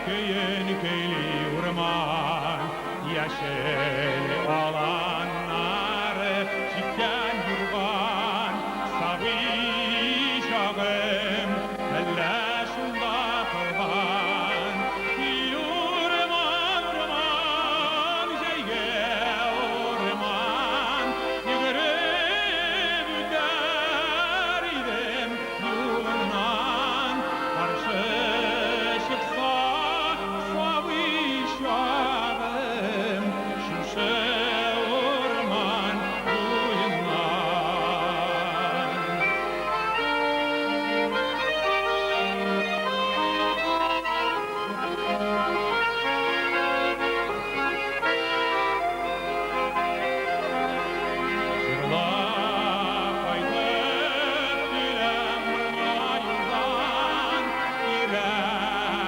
көен көйли урман, яшел аланнары читкән юрган, сабый чагым әллә шунда калган. Урман, урман, җәйге урман, йөгереп үтәр идем юлыннан, каршы чыкса сабый чагым, шушы урман буеннан. Жырлап кайтып киләм юлдан, тирә-ягым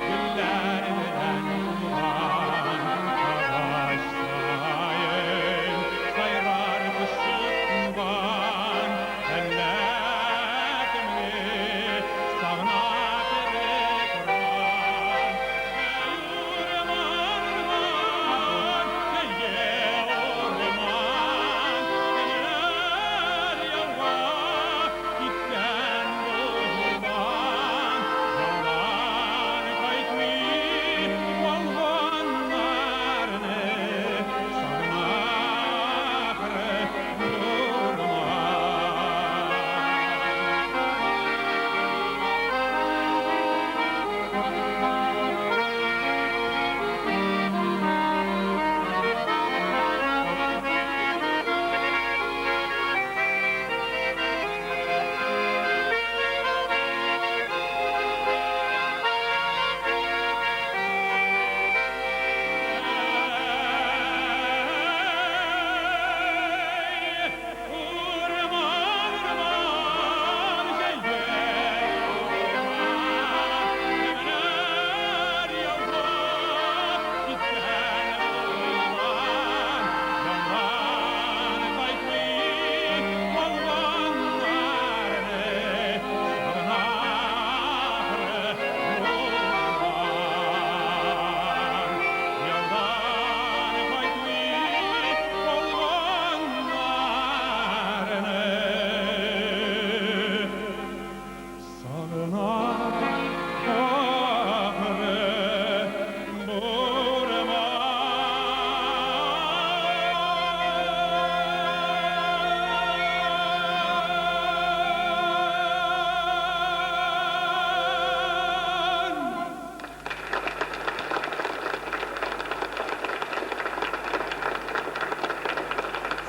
гөлләр белән тулган, агач саен сайрар кеше туган, әллә кемне сагына кебек урман. Урман, урман, җәйге урман, кемнәр яуга киткән булган, яулар кайтмый калганнарны сагынар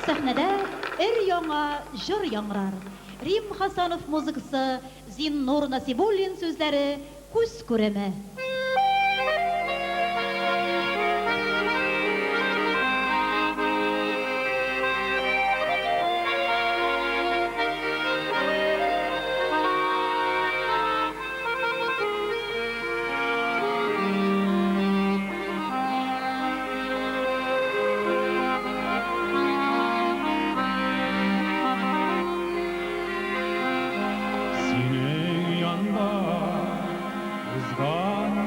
Сәхнәдә өр-яңа җыр яңгырар. Рим Хасанов музыкасы, Зиннур Насибуллин сүзләре, күз күреме. Синең янда узган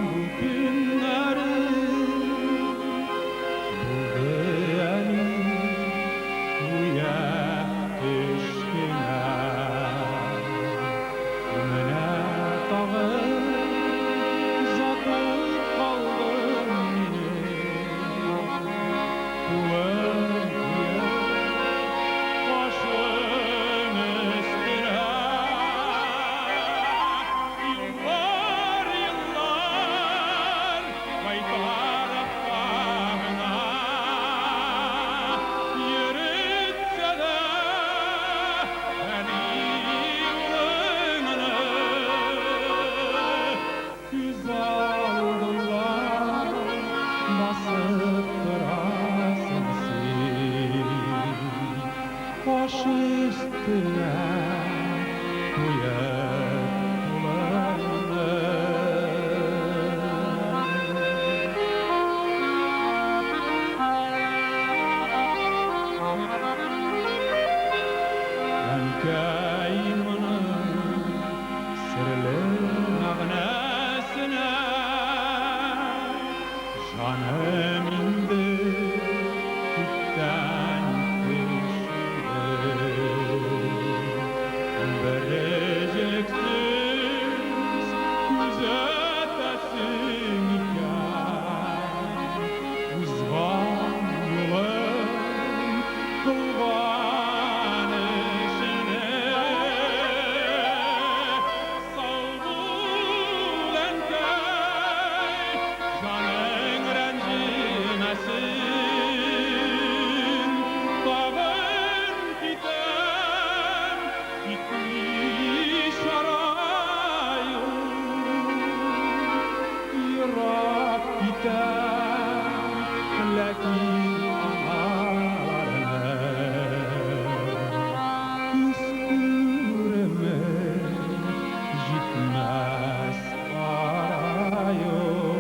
baş üstüne Canım indi tüpten vereceksiz gözetesin iken uzman yılın kurban eşine sağ bul enkey canın rencimesin tağın giden gitmiş arayın yırak giden lakin analarına üsküreme gitmez arayın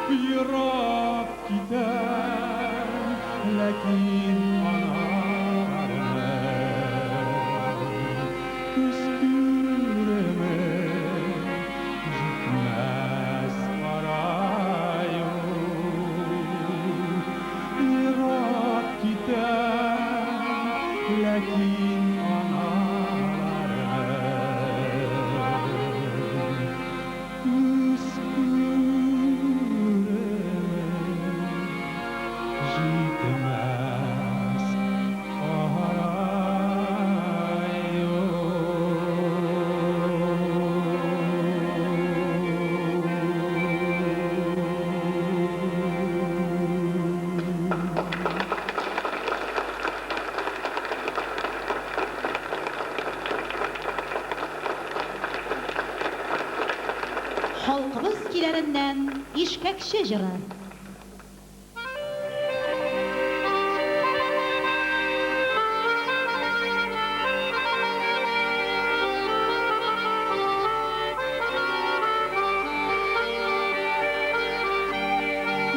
Yırak giden lakin analarına üsküreme gitmez arayın Yırak giden lakin analarına Halkımız kilerinden işkekçi jırı.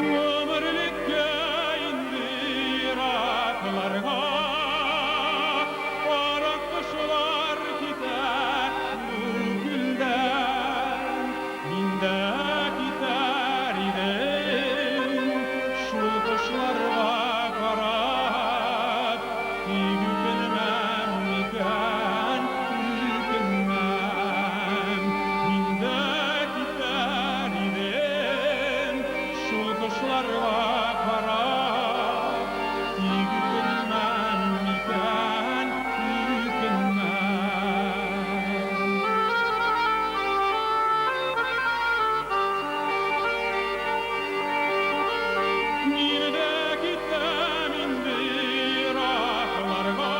Ömürlükке indir aklarga Varak kuşlar gider bu gülden Minde gider idim şu kuşlarga karab Yükülmem iken yükülmem Minde gider idim şu kuşlarga karab Yükülmem iken yükülmem Nirde gittim indir aklarga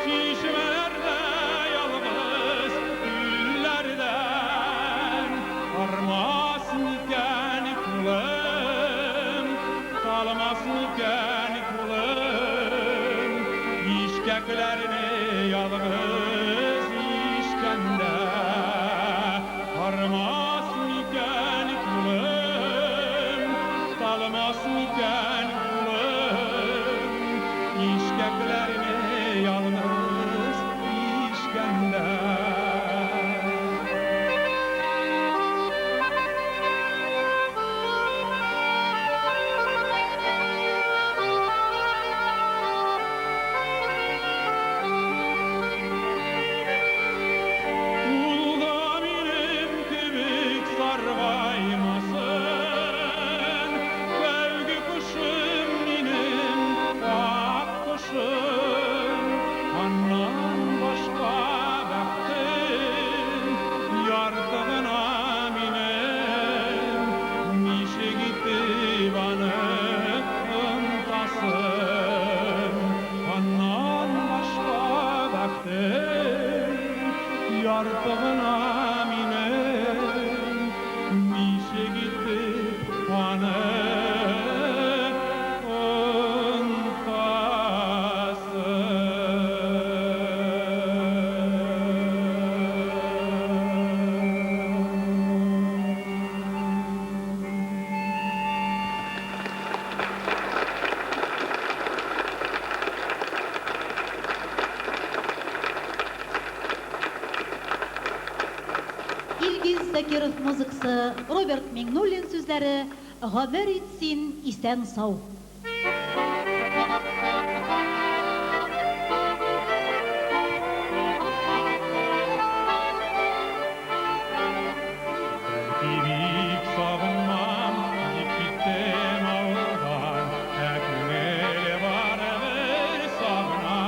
Çişmelerde yalnız güllerden Armaz iken kılım Kalmaz iken kılım İşkeklerini yalnız işkende Armaz iken kılım Kalmaz iken kılım İşkeklerini yalnız işkende музыкасы Роберт Миңнуллин сүзләре «Гомер итсин исән сау». Бик сагынмам, дип киттем авылдан, күңеле барыбер сагына.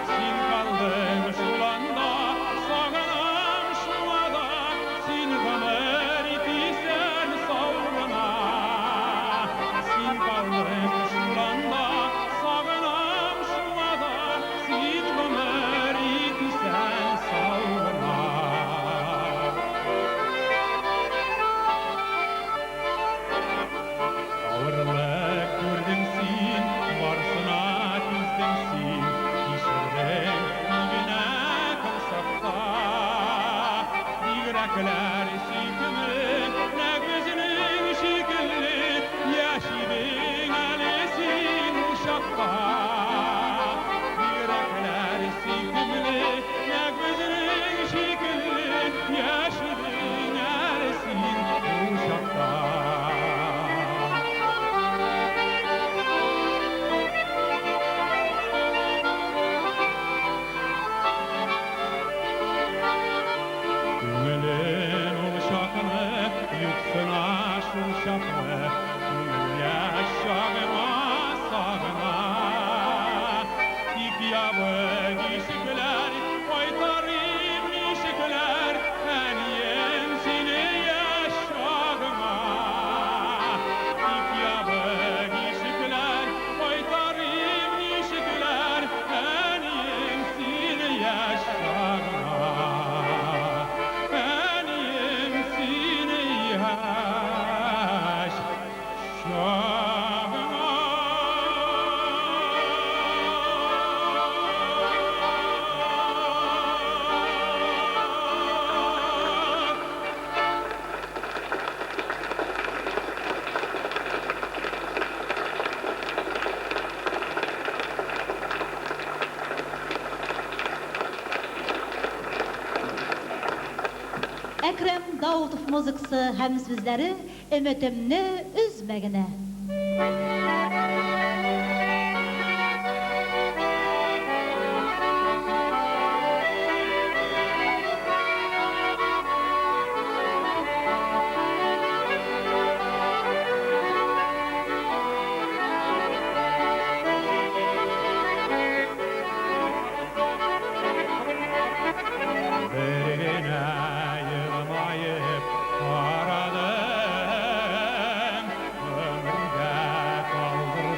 Син калдың шуланда, сагынам шулада, син гомер итисән саугына. Син калдың шуланда, сагынам шулада, син гомер итисән саугына. Авырлык күрдең син, барсына түздең син, кичердең игенә кылсакта. Бигрәкләр сөйкемле, нәк үзенең шикелле, яшидең әле син ул чакта. Бигрәкләр сөйкемле, нәк үзенең шикелле, яшидең әле син ул чакта. Күңелен ул чакны, юксына шул чакны, күңел яшь чагыма сагына. Тик ябык ишекләр, кайтарыйм нишекләр, әнием сине яшь чагыма. Тик ябык ишекләр, кайтарыйм нишекләр, әнием сине яшь чагыма. Әнием сине яшь чагыма. Әкрем Даутов музыкасы һәм сүзләре «Өметемне үзмәгенә». Берегенә елмаеп карадың, ömrümdə kaldır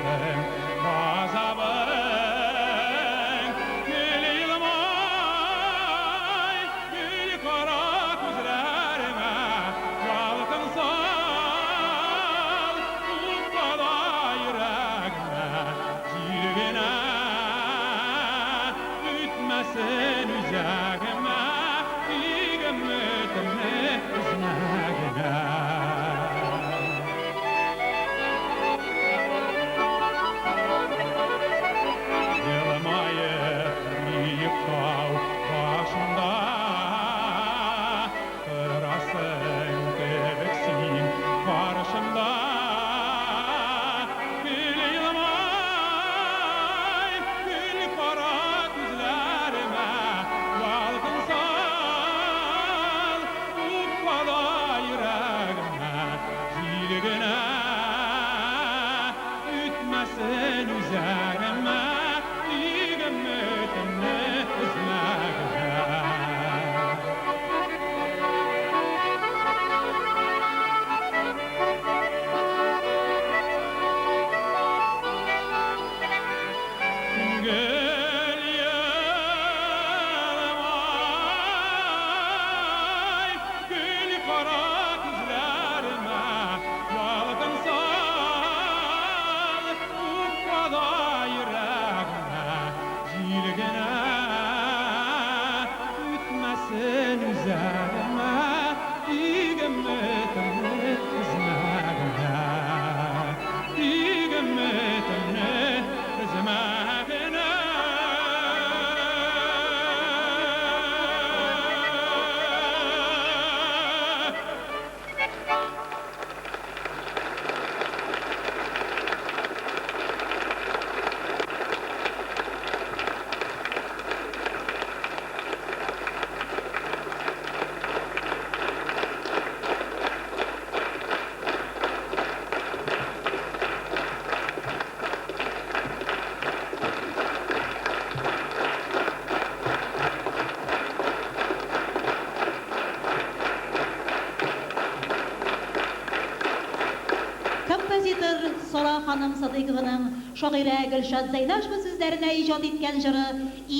композитор Сара ханым Садыйкованың шагыйрә Гөлшат Зәйнәшева сүзләренә иҗат иткән җыры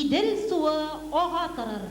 Идел суы ага торыр.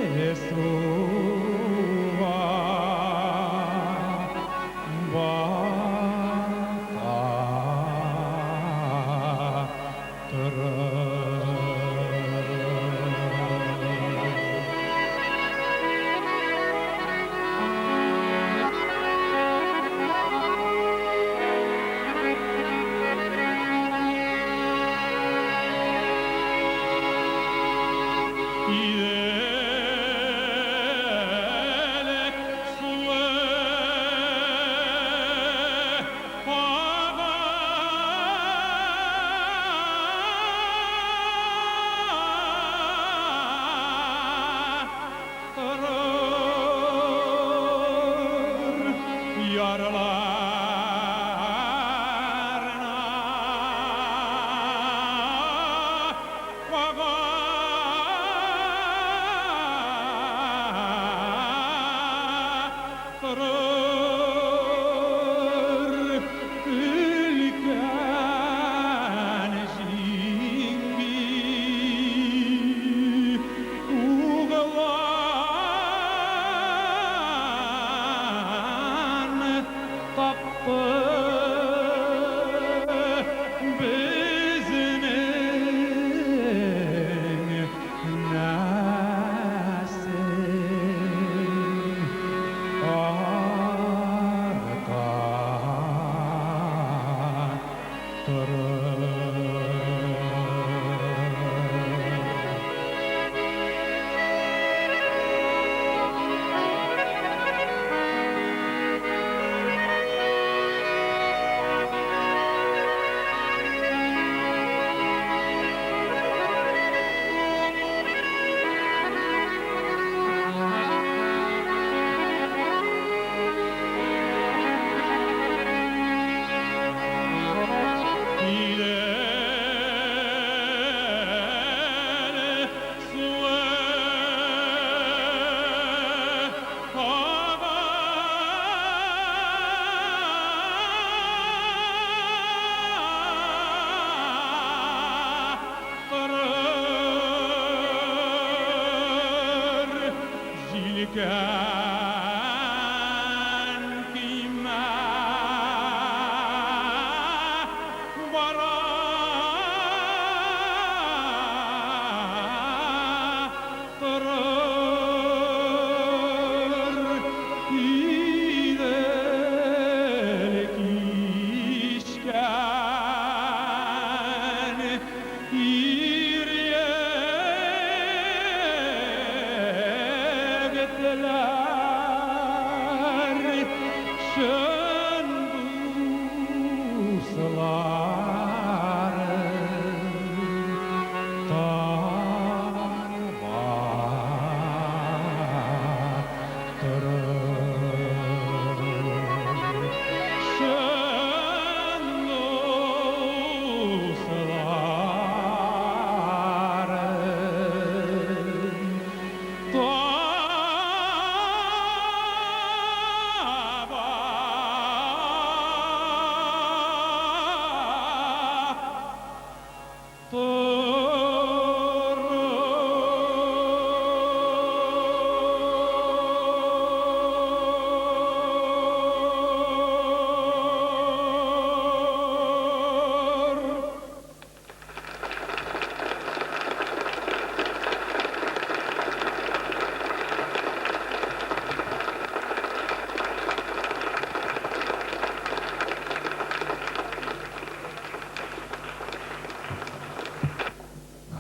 İdel suı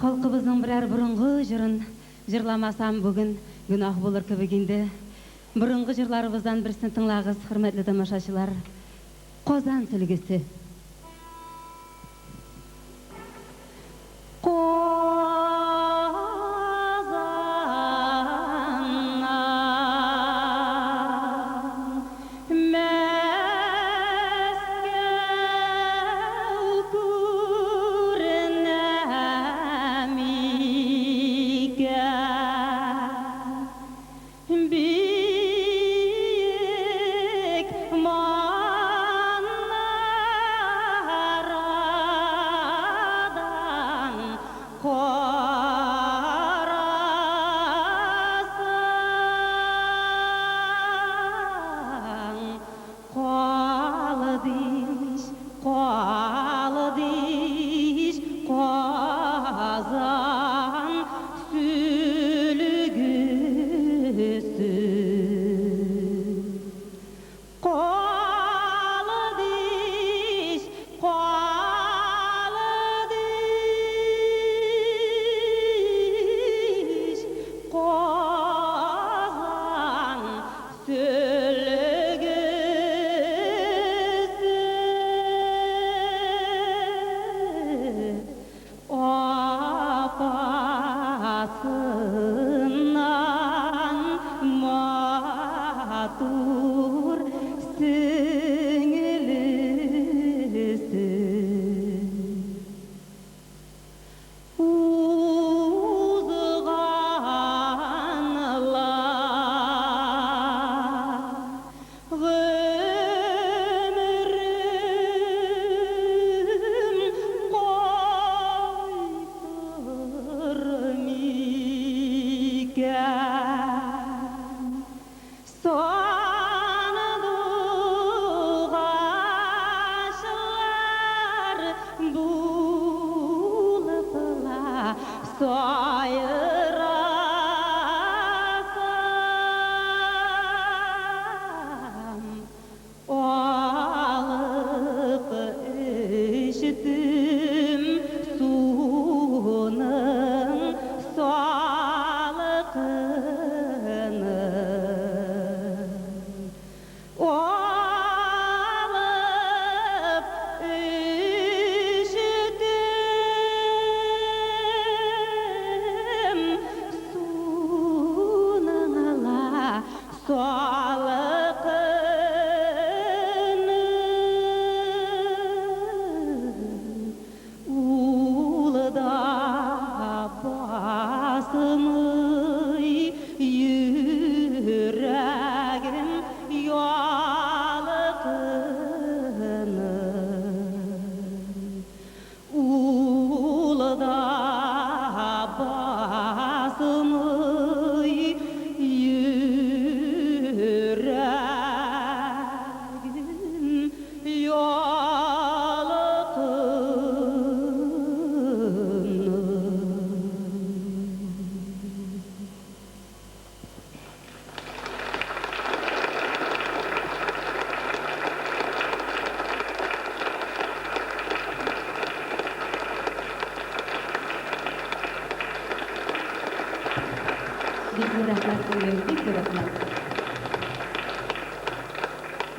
Халқыбыздың бірәр бұрынғы жырын жырламасам бүгін günah болыр кебек инде. Бұрынғы жырларыбыздан бірсін тыңлагыз, хөрмәтле тамашачылар. Казан сөлгесе.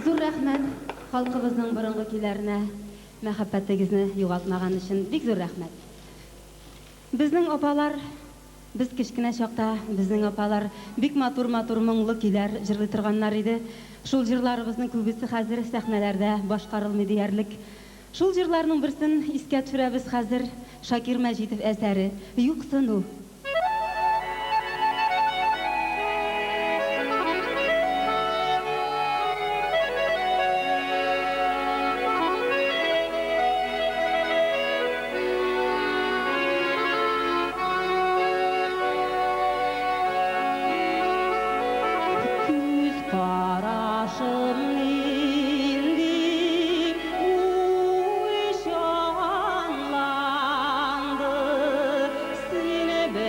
Зур рәхмәт халкыбызның борынгы көйләренә мәхәббәтегезне югалтмаган өчен бик зур рәхмәт. Безнең апалар, без кечкенә чакта безнең апалар бик матур-матур моңлы көйләр җырлый торганнар иде. Шул җырларыбызның күбесе хәзер сәхнәләрдә башкарылмый диярлек. Шул җырларның берсен искә төшерәбез хәзер. Шакир Мәҗитов әсәре «Юксыну». Sine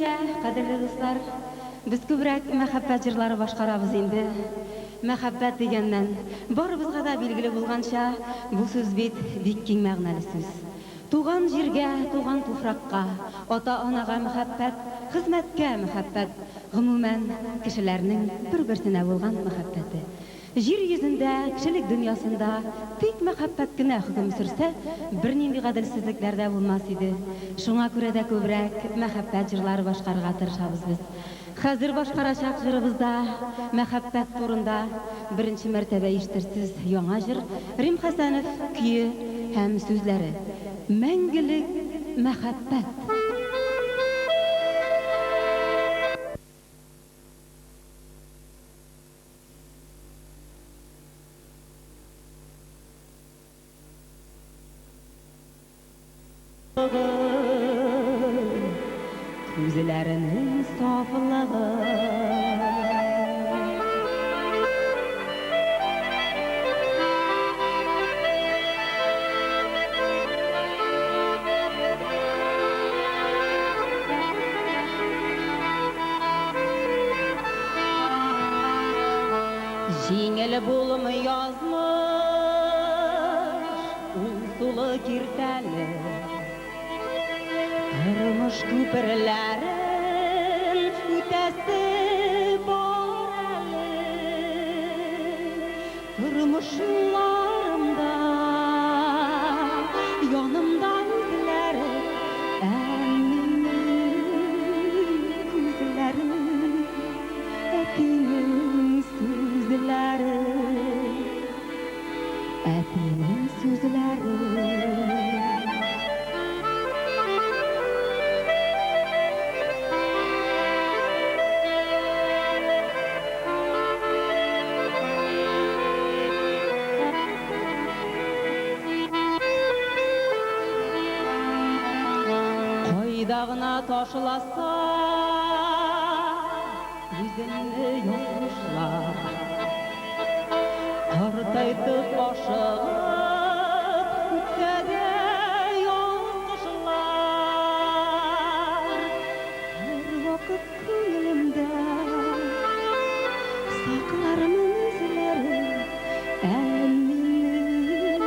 Сезгә, кадерле дуслар, без күбрәк мәхәббәт җырлары башкарабыз инде. Мәхәббәт дигәннән, барыбызга да билгеле булганча, бу сүз бит бик киң мәгънәле сүз. Туган җиргә, туган туфракка, ата-анага мәхәббәт, хезмәткә мәхәббәт, гомумән кешеләрнең бер-берсенә булган мәхәббәте. Җир йөзендә, кешелек дөньясында тик мәхәббәт кенә хөкем сөрсә, бернинди гаделсезлекләр дә булмас иде. Шуңа күрә дә күбрәк мәхәббәт җырлары башкарырга тырышабыз без. Хәзер башкарачак җырыбызда мәхәббәт турында беренче мәртәбә ишетерсез яңа җыр Рим Хәсәнов көе һәм сүзләре. Мәңгелек мәхәббәт. Күзләренең сафлыгы җиңел булмый язмыш, ул сулы киртәле. Тормыш күперләрен үтәсе бар әле. Тормышларымда янымда үзләре, әнинең күзләре, әтинең сүзләре, әтинең сүзләре. Дагына ташласа, үземне ялгышлар, картайтып ашыгып, үтсә дә ялгышлар. Һәр вакыт күңелемдә саклармын үзләре, әнинең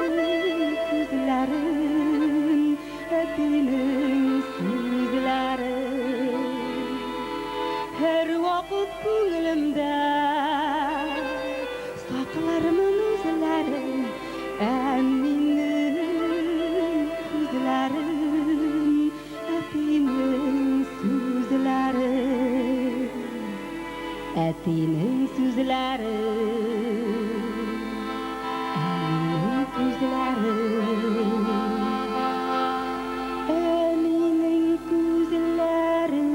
күзләрен, әтинең сүзләре. Һәр вакыт күңелемдә саклармын үзләрен, әнинең күзләрен, әтинең сүзләре, әтинең сүзләре, әнинең күзләре.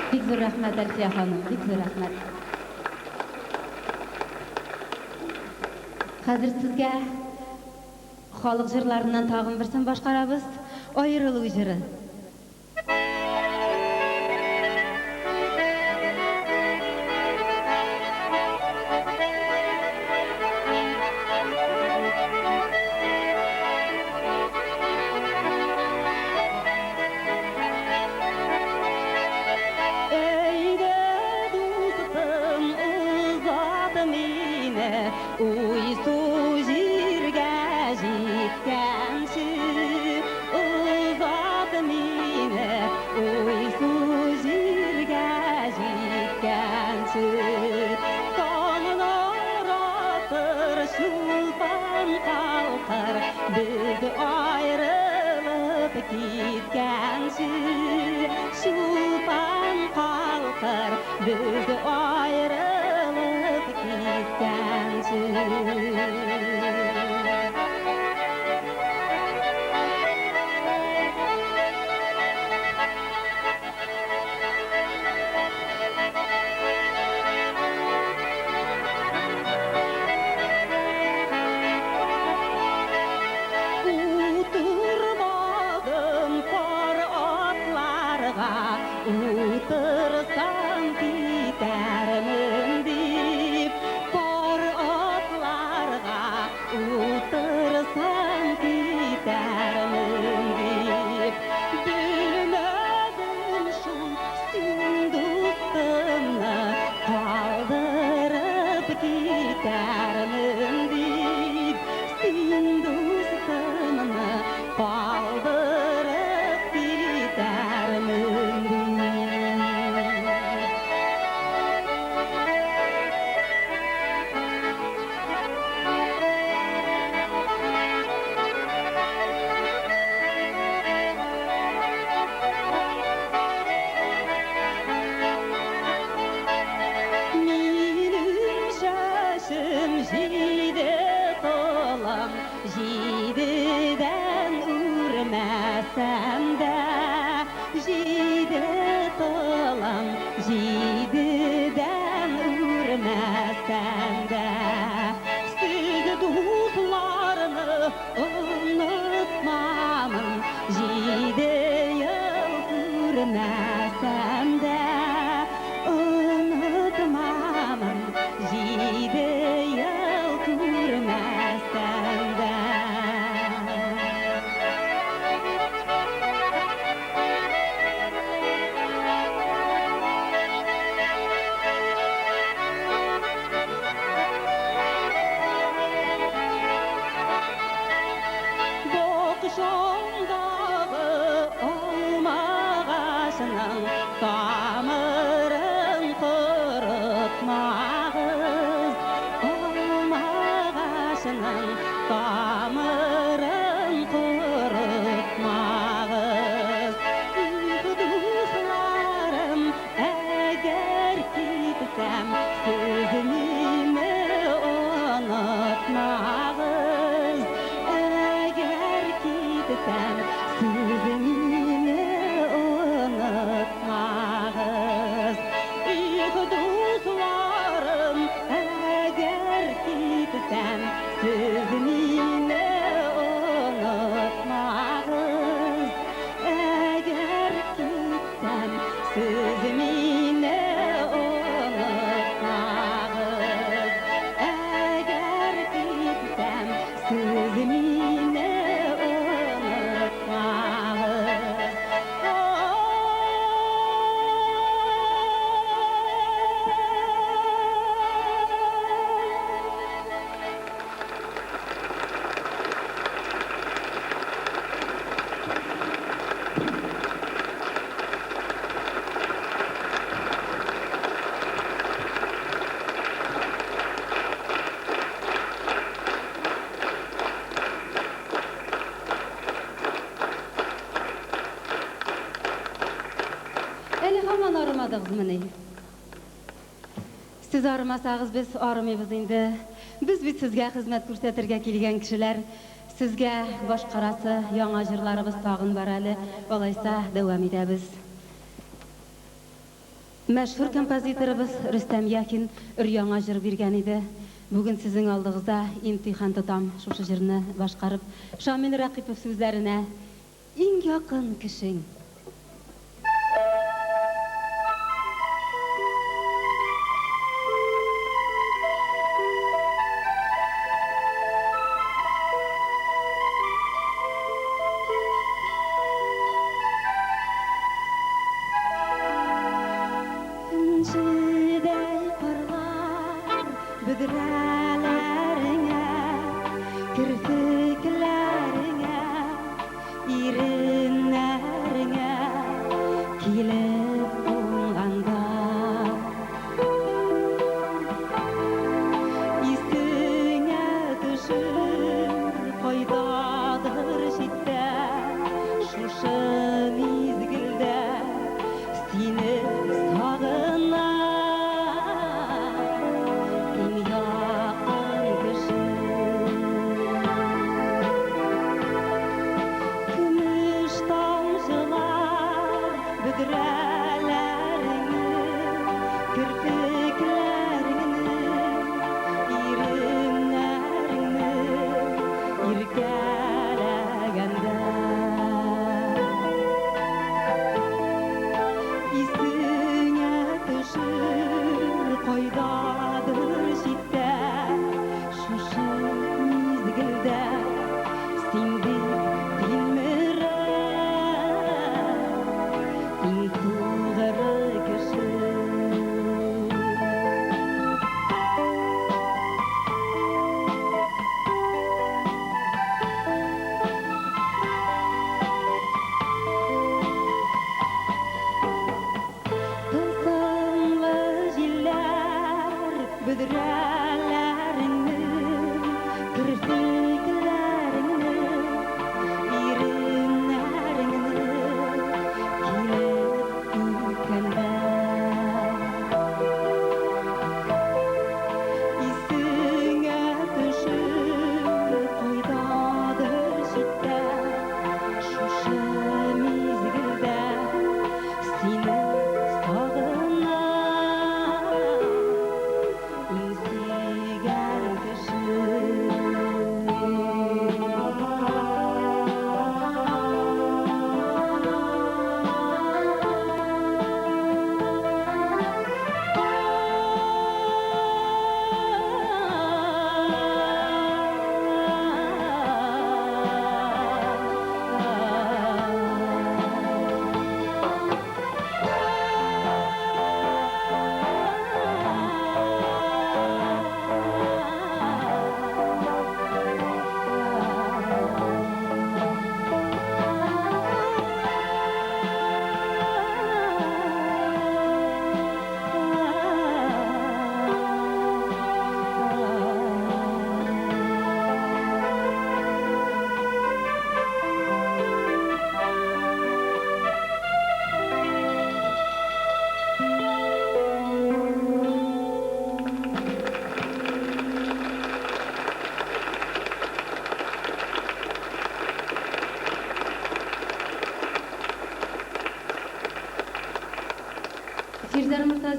Бик зур рәхмәт, Әлфия ханым, бик зур рәхмәт. Хәзер сезгә халык җырларыннан тагын берсен башкарабыз, аерылу җыры. Уйсу җиргә җиткәнче, узат мине, уйсу җиргә җиткәнче. Таңын аратыр, чулпан калкыр, без аерылып киткәнче. Чулпан калкыр, без аерылып киткәнче. sende Sizi dostlarını unutmamın Jide yıl görmesem de unutmamın Jide yıl görmesem de Boğuşumdağı olma ağaçının Tamırın kurutmağız Olma ağaçının Tamırın kurutmağız Dostlarım eğer gitsem Sözümü unutmağız Eğer gitsem sözümü unutmağız Dostlarım eğer gitsem sözümü unutmağız Eğer gitsem sözümü unutmağız Eğer gitsem sözümü Әлі хаман арымадығыз міне. Siz arımasağız biz arımayız indi. Biz bit sizge hizmet көрсәтергә килгән кешеләр. Sizge башкарасы яңа җырларыбыз тагын бар әле. Алайса дәвам итәбез. Мәшһүр композиторыбыз Рөстәм Якин яңа җыр биргән иде. Бүген сезнең алдыгызда имтихан тотам шушы җырны башкарып, Шамил Рәкыйпов сүзләренә иң якын кешең.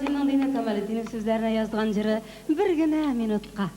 Камалетдиннің Дина Камалетдинов сөздеріне жазған жыры «Bir генә минутка».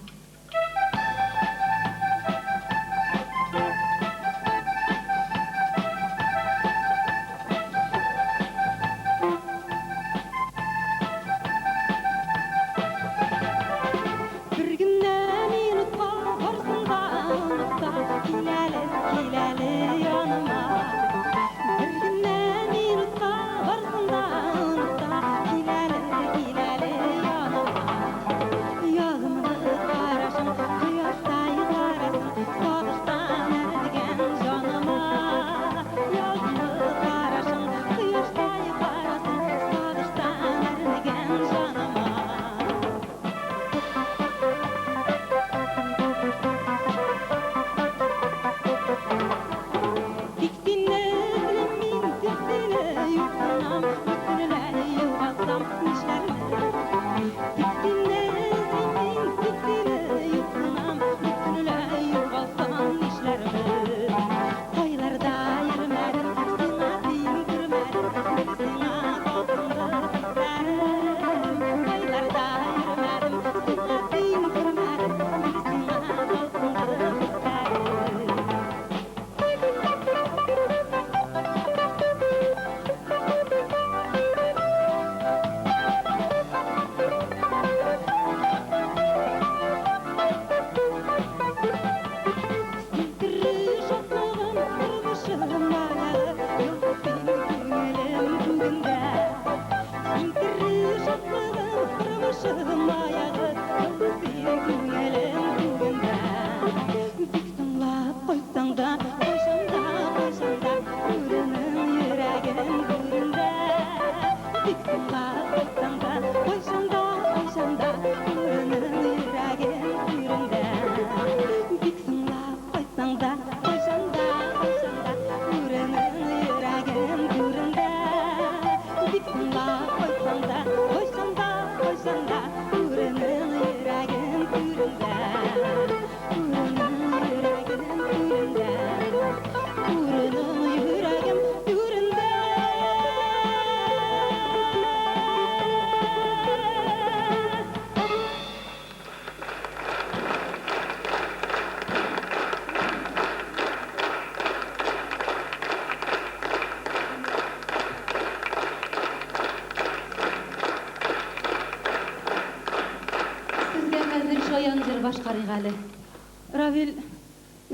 Равил,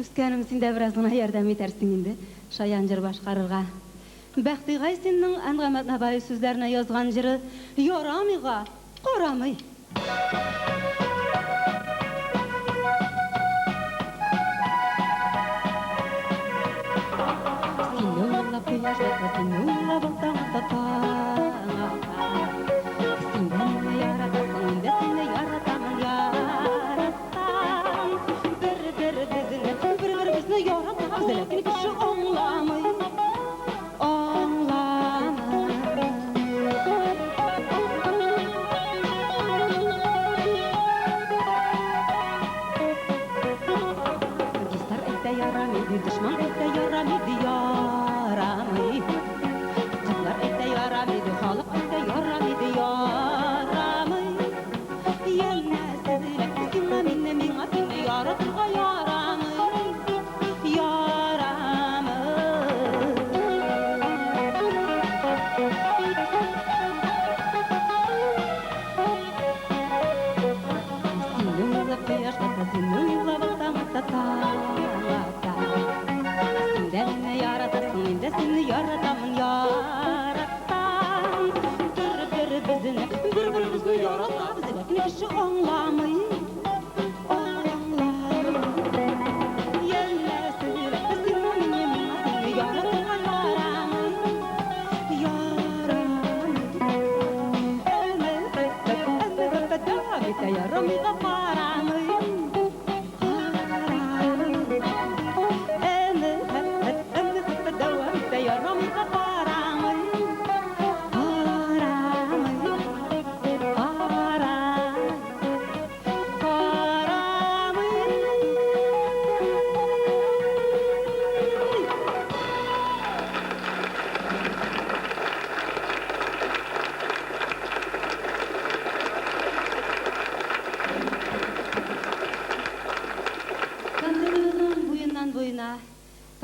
үскәнем синдә бераз гына ярдәм итәрсең инде, шаян җыр башкарырга. Бәхтигай синең Әнгамәт Набай сүзләренә язган җыры ярамыйга, карамый.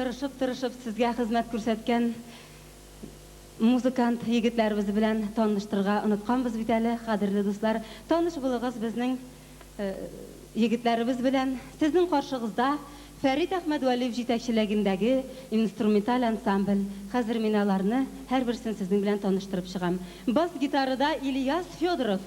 тырышып сезгә хезмәт күрсәткән музыкант егетләребез белән таныштырга онытканбыз бит әле, кадерле дуслар. Таныш булыгыз безнең егетләребез белән. Сезнең каршыгызда Фәрит Әхмәдвәлиев җитәкчелегендәге инструменталь ансамбль. Хәзер мин аларны һәрберсен сезнең белән таныштырып чыгам. Бас гитарада Ильяс Федоров.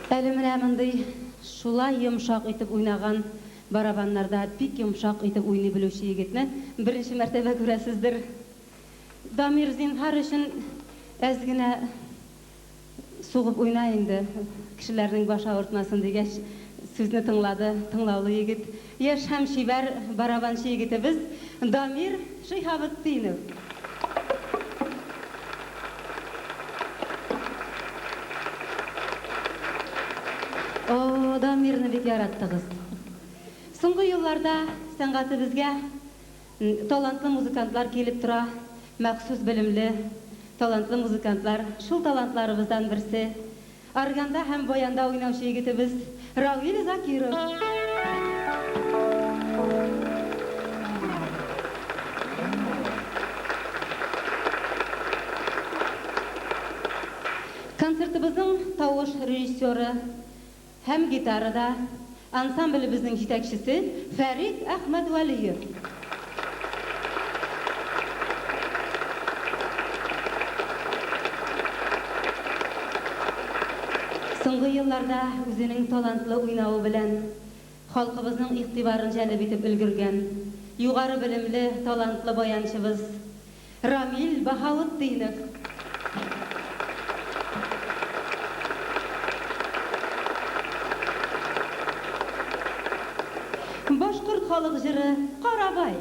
Әле менә мондый шулай йомшак итеп уйнаган барабаннарда бик йомшак итеп уйный белүче егетне беренче мәртәбә күрәсездер. Дамир зинһар өчен әз генә сугып уйна инде. Кешеләрнең баш авыртмасын дигәч сүзне тыңлады, тыңлаулы егет. Яшь һәм шибәр барабанчы егетебез Дамир Шиһабетдинов. Дамирны бик яраттыгыз. Соңгы елларда сәнгате безгә талантлы музыкантлар килеп тора, махсус белемле талантлы музыкантлар. Шул талантларыбыздан берсе органда һәм баянда уйнаучы егетебез Равил Закиров. Концертыбызның тавыш режиссеры һәм гитарада ансамблебезнең җитәкчесе Фәрит Әхмәдвәлиев. Соңгы елларда үзенең талантлы уйнавы белән халкыбызның игътибарын җәлеп итеп өлгергән югары белемле талантлы баянчыбыз Рамил Баһаутдинов. Башкорт халык җыры Карабай.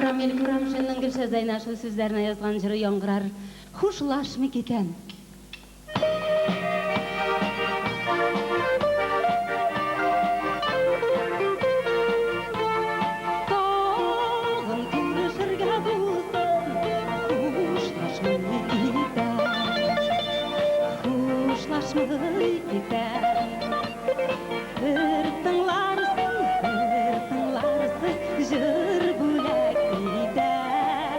Рамил Курамшинның Гөлшә Зайнашев сүзләренә язган җыры яңгырар. Хушлашмый китәм. Тагын күрешергә булсын, хушлашмый китәм. Хушлашмый китәм. Бер тыңларсың, җыр бүләк итәм.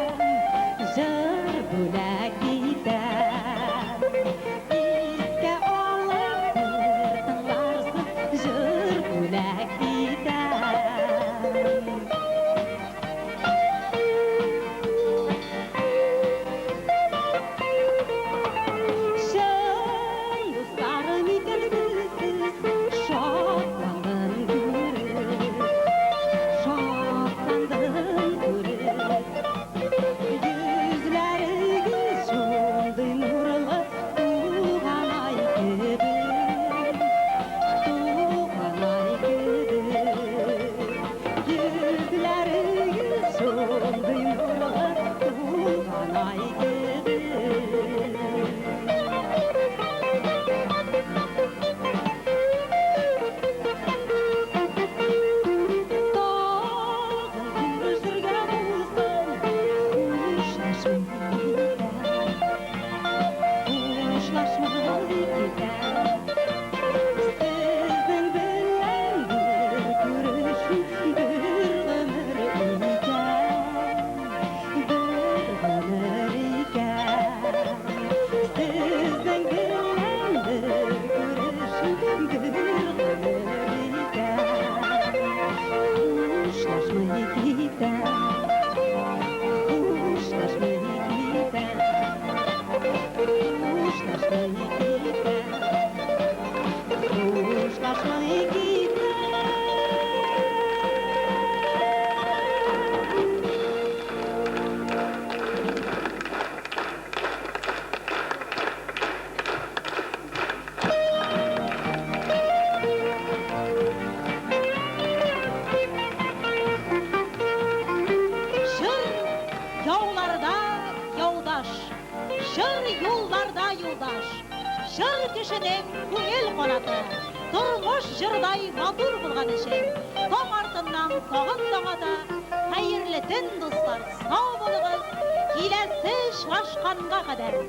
Хушлашмай китә. Жыр яуларда яудаш, жыр юлларда юлдаш, жыр кешенең күңел канаты, тормыш жырдай матур булган өчен, таң артыннан тагын таңата, хәерле төн дуслар, сау булыгыз, киләсе шашканга кадәр.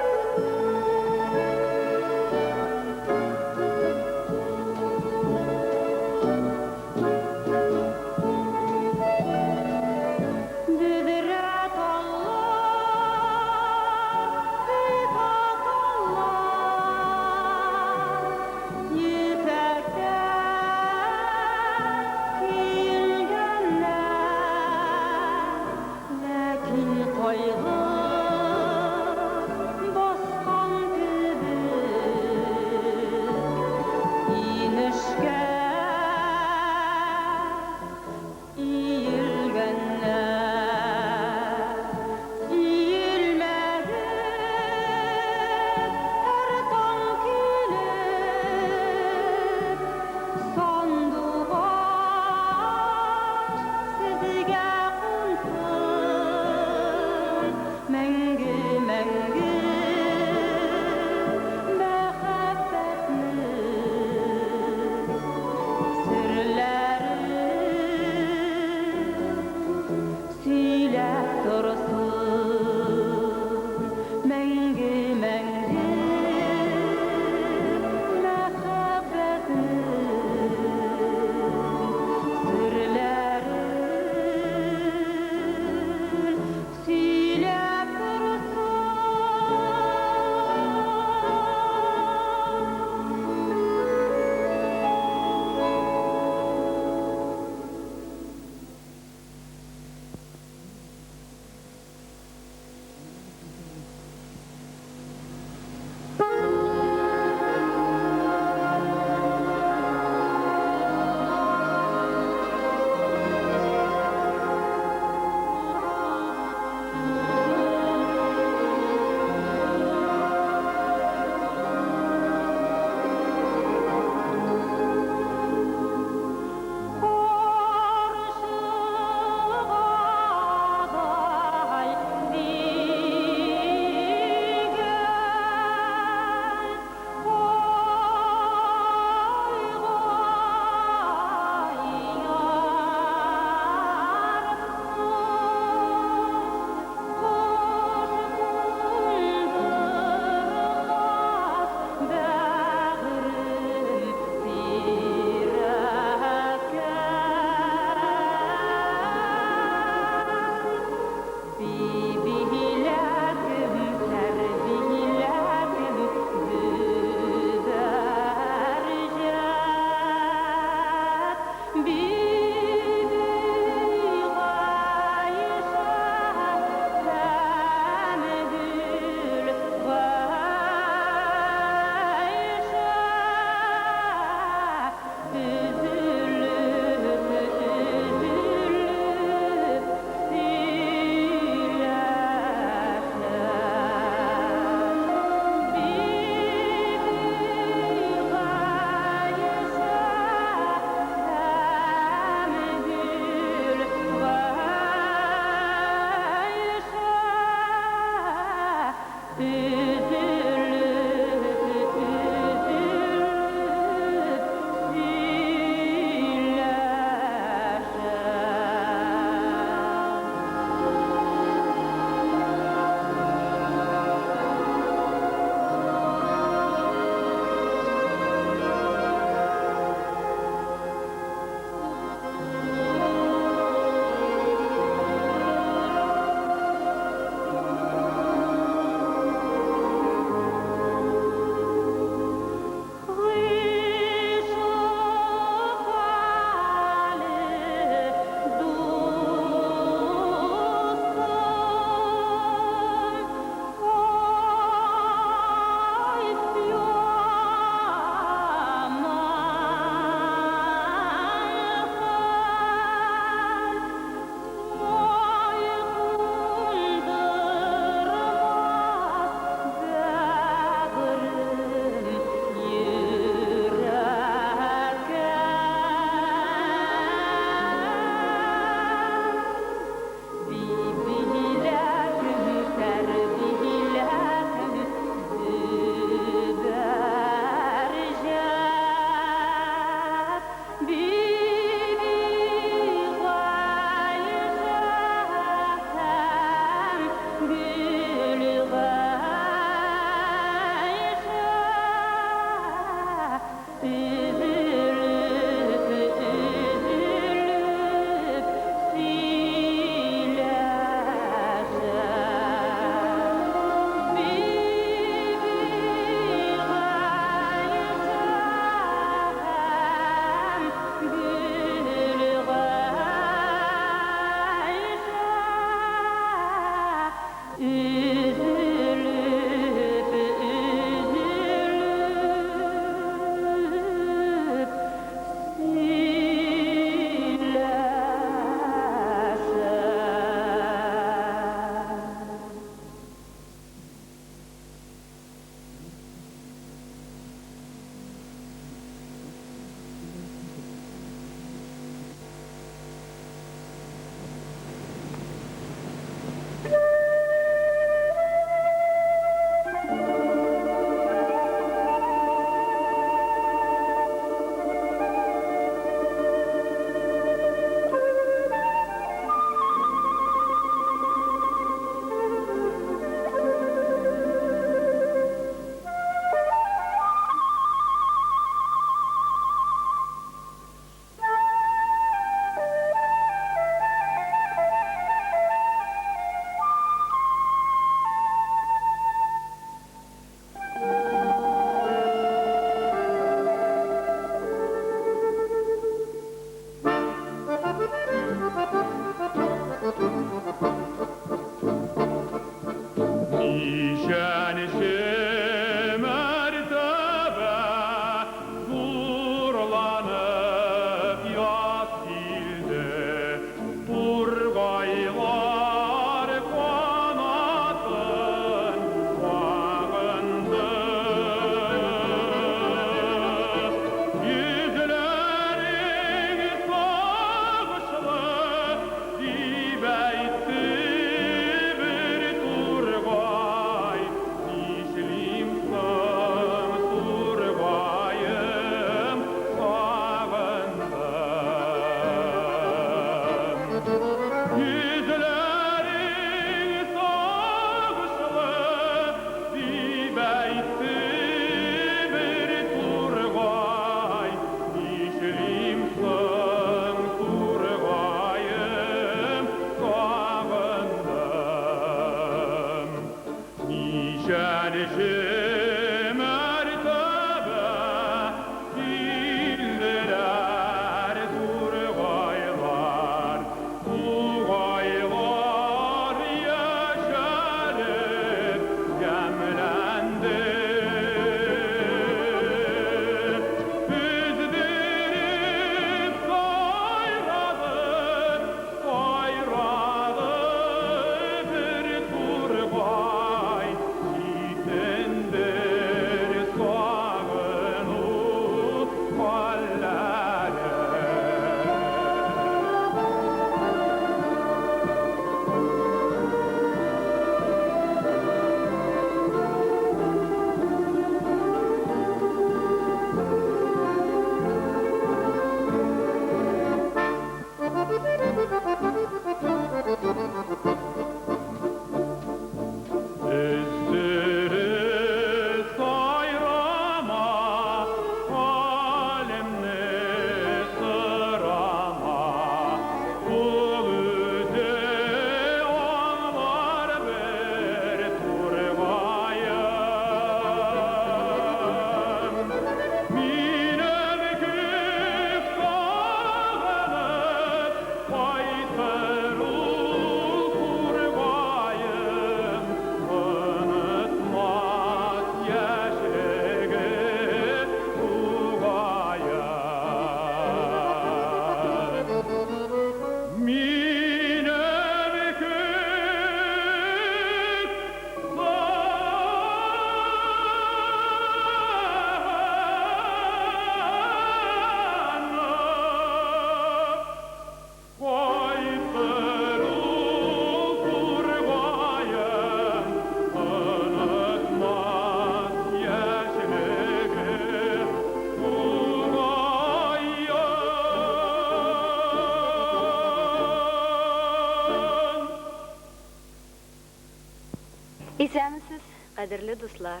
Исәнмесез, кадерле дуслар.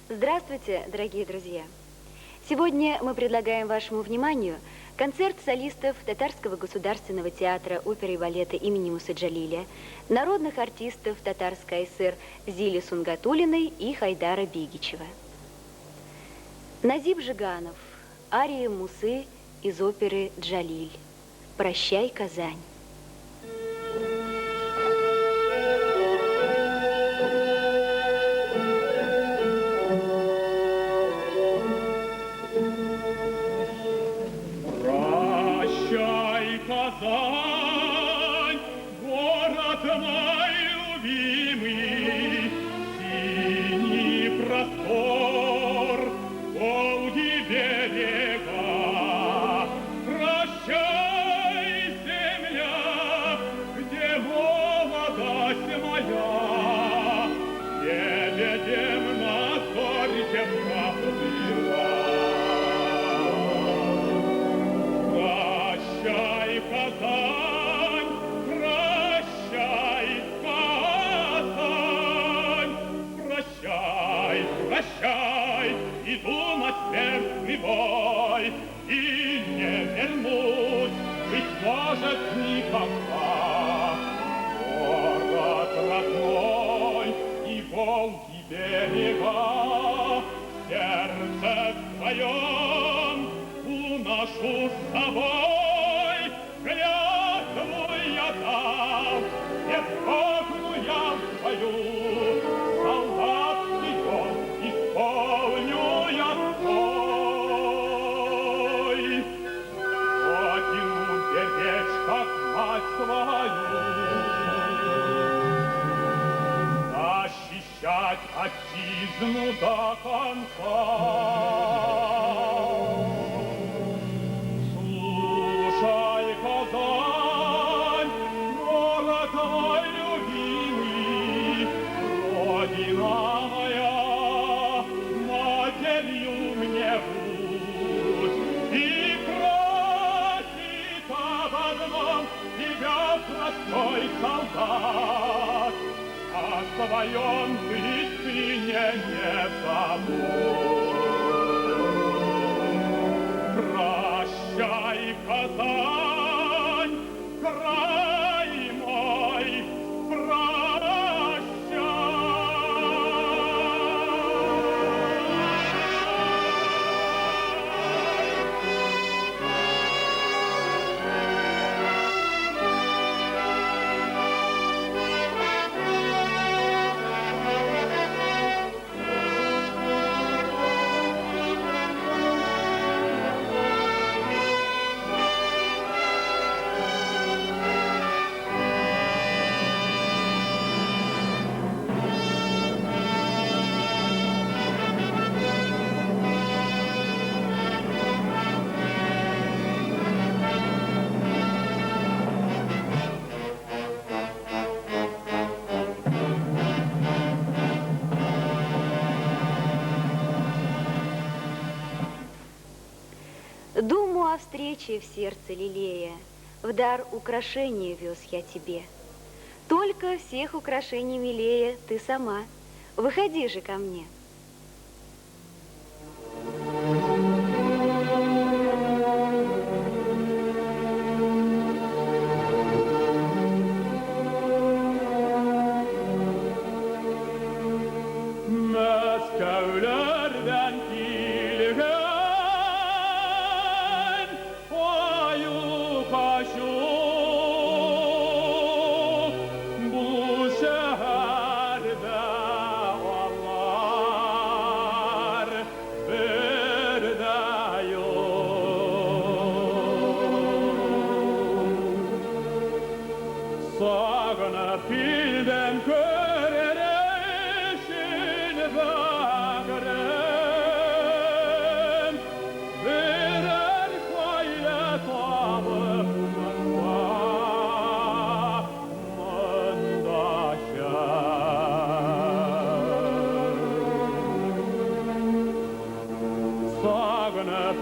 Здравствуйте, дорогие друзья. Сегодня мы предлагаем вашему вниманию концерт солистов Татарского государственного театра оперы и балета имени Мусы Джалиля, народных артистов Татарской ССР Зили Сунгатулиной и Хайдара Бигичева. Назиб Жиганов, ария Мусы из оперы «Джалиль». «Прощай, Казань». Прощай, Казань, город мой любимый, синий простор, долгие берега. Прощай, земля, где молодость моя, лебедем на зорьке проплыла. Прощай, Казань, прощай, Казань, прощай, прощай, иду на смертный бой, и не вернусь, быть может, никогда. Город родной и Волги берега, сердце твоем уношу с собой, клятву я дал, не сдохну я свою, солдатский долг исполню я свой. Родину беречь, как мать свою, защищать отчизну до конца. Слушай, Казань, город мой любимый, родина моя, матерью мне будь, и просит об одном тебя простой солдат. о своем ты сыне не забудь. Прощай, Казань, край мой, Думу о встрече в сердце лелея, в дар украшения вез я тебе. Только всех украшений милее ты сама. Выходи же ко мне. Мәскәүләрдән килгән аю-качу, бу шәһәрдә алар бер дә юк. Сагынып килдем күрер өчен бәгърем, берәр кайда табып мондача. Сагынып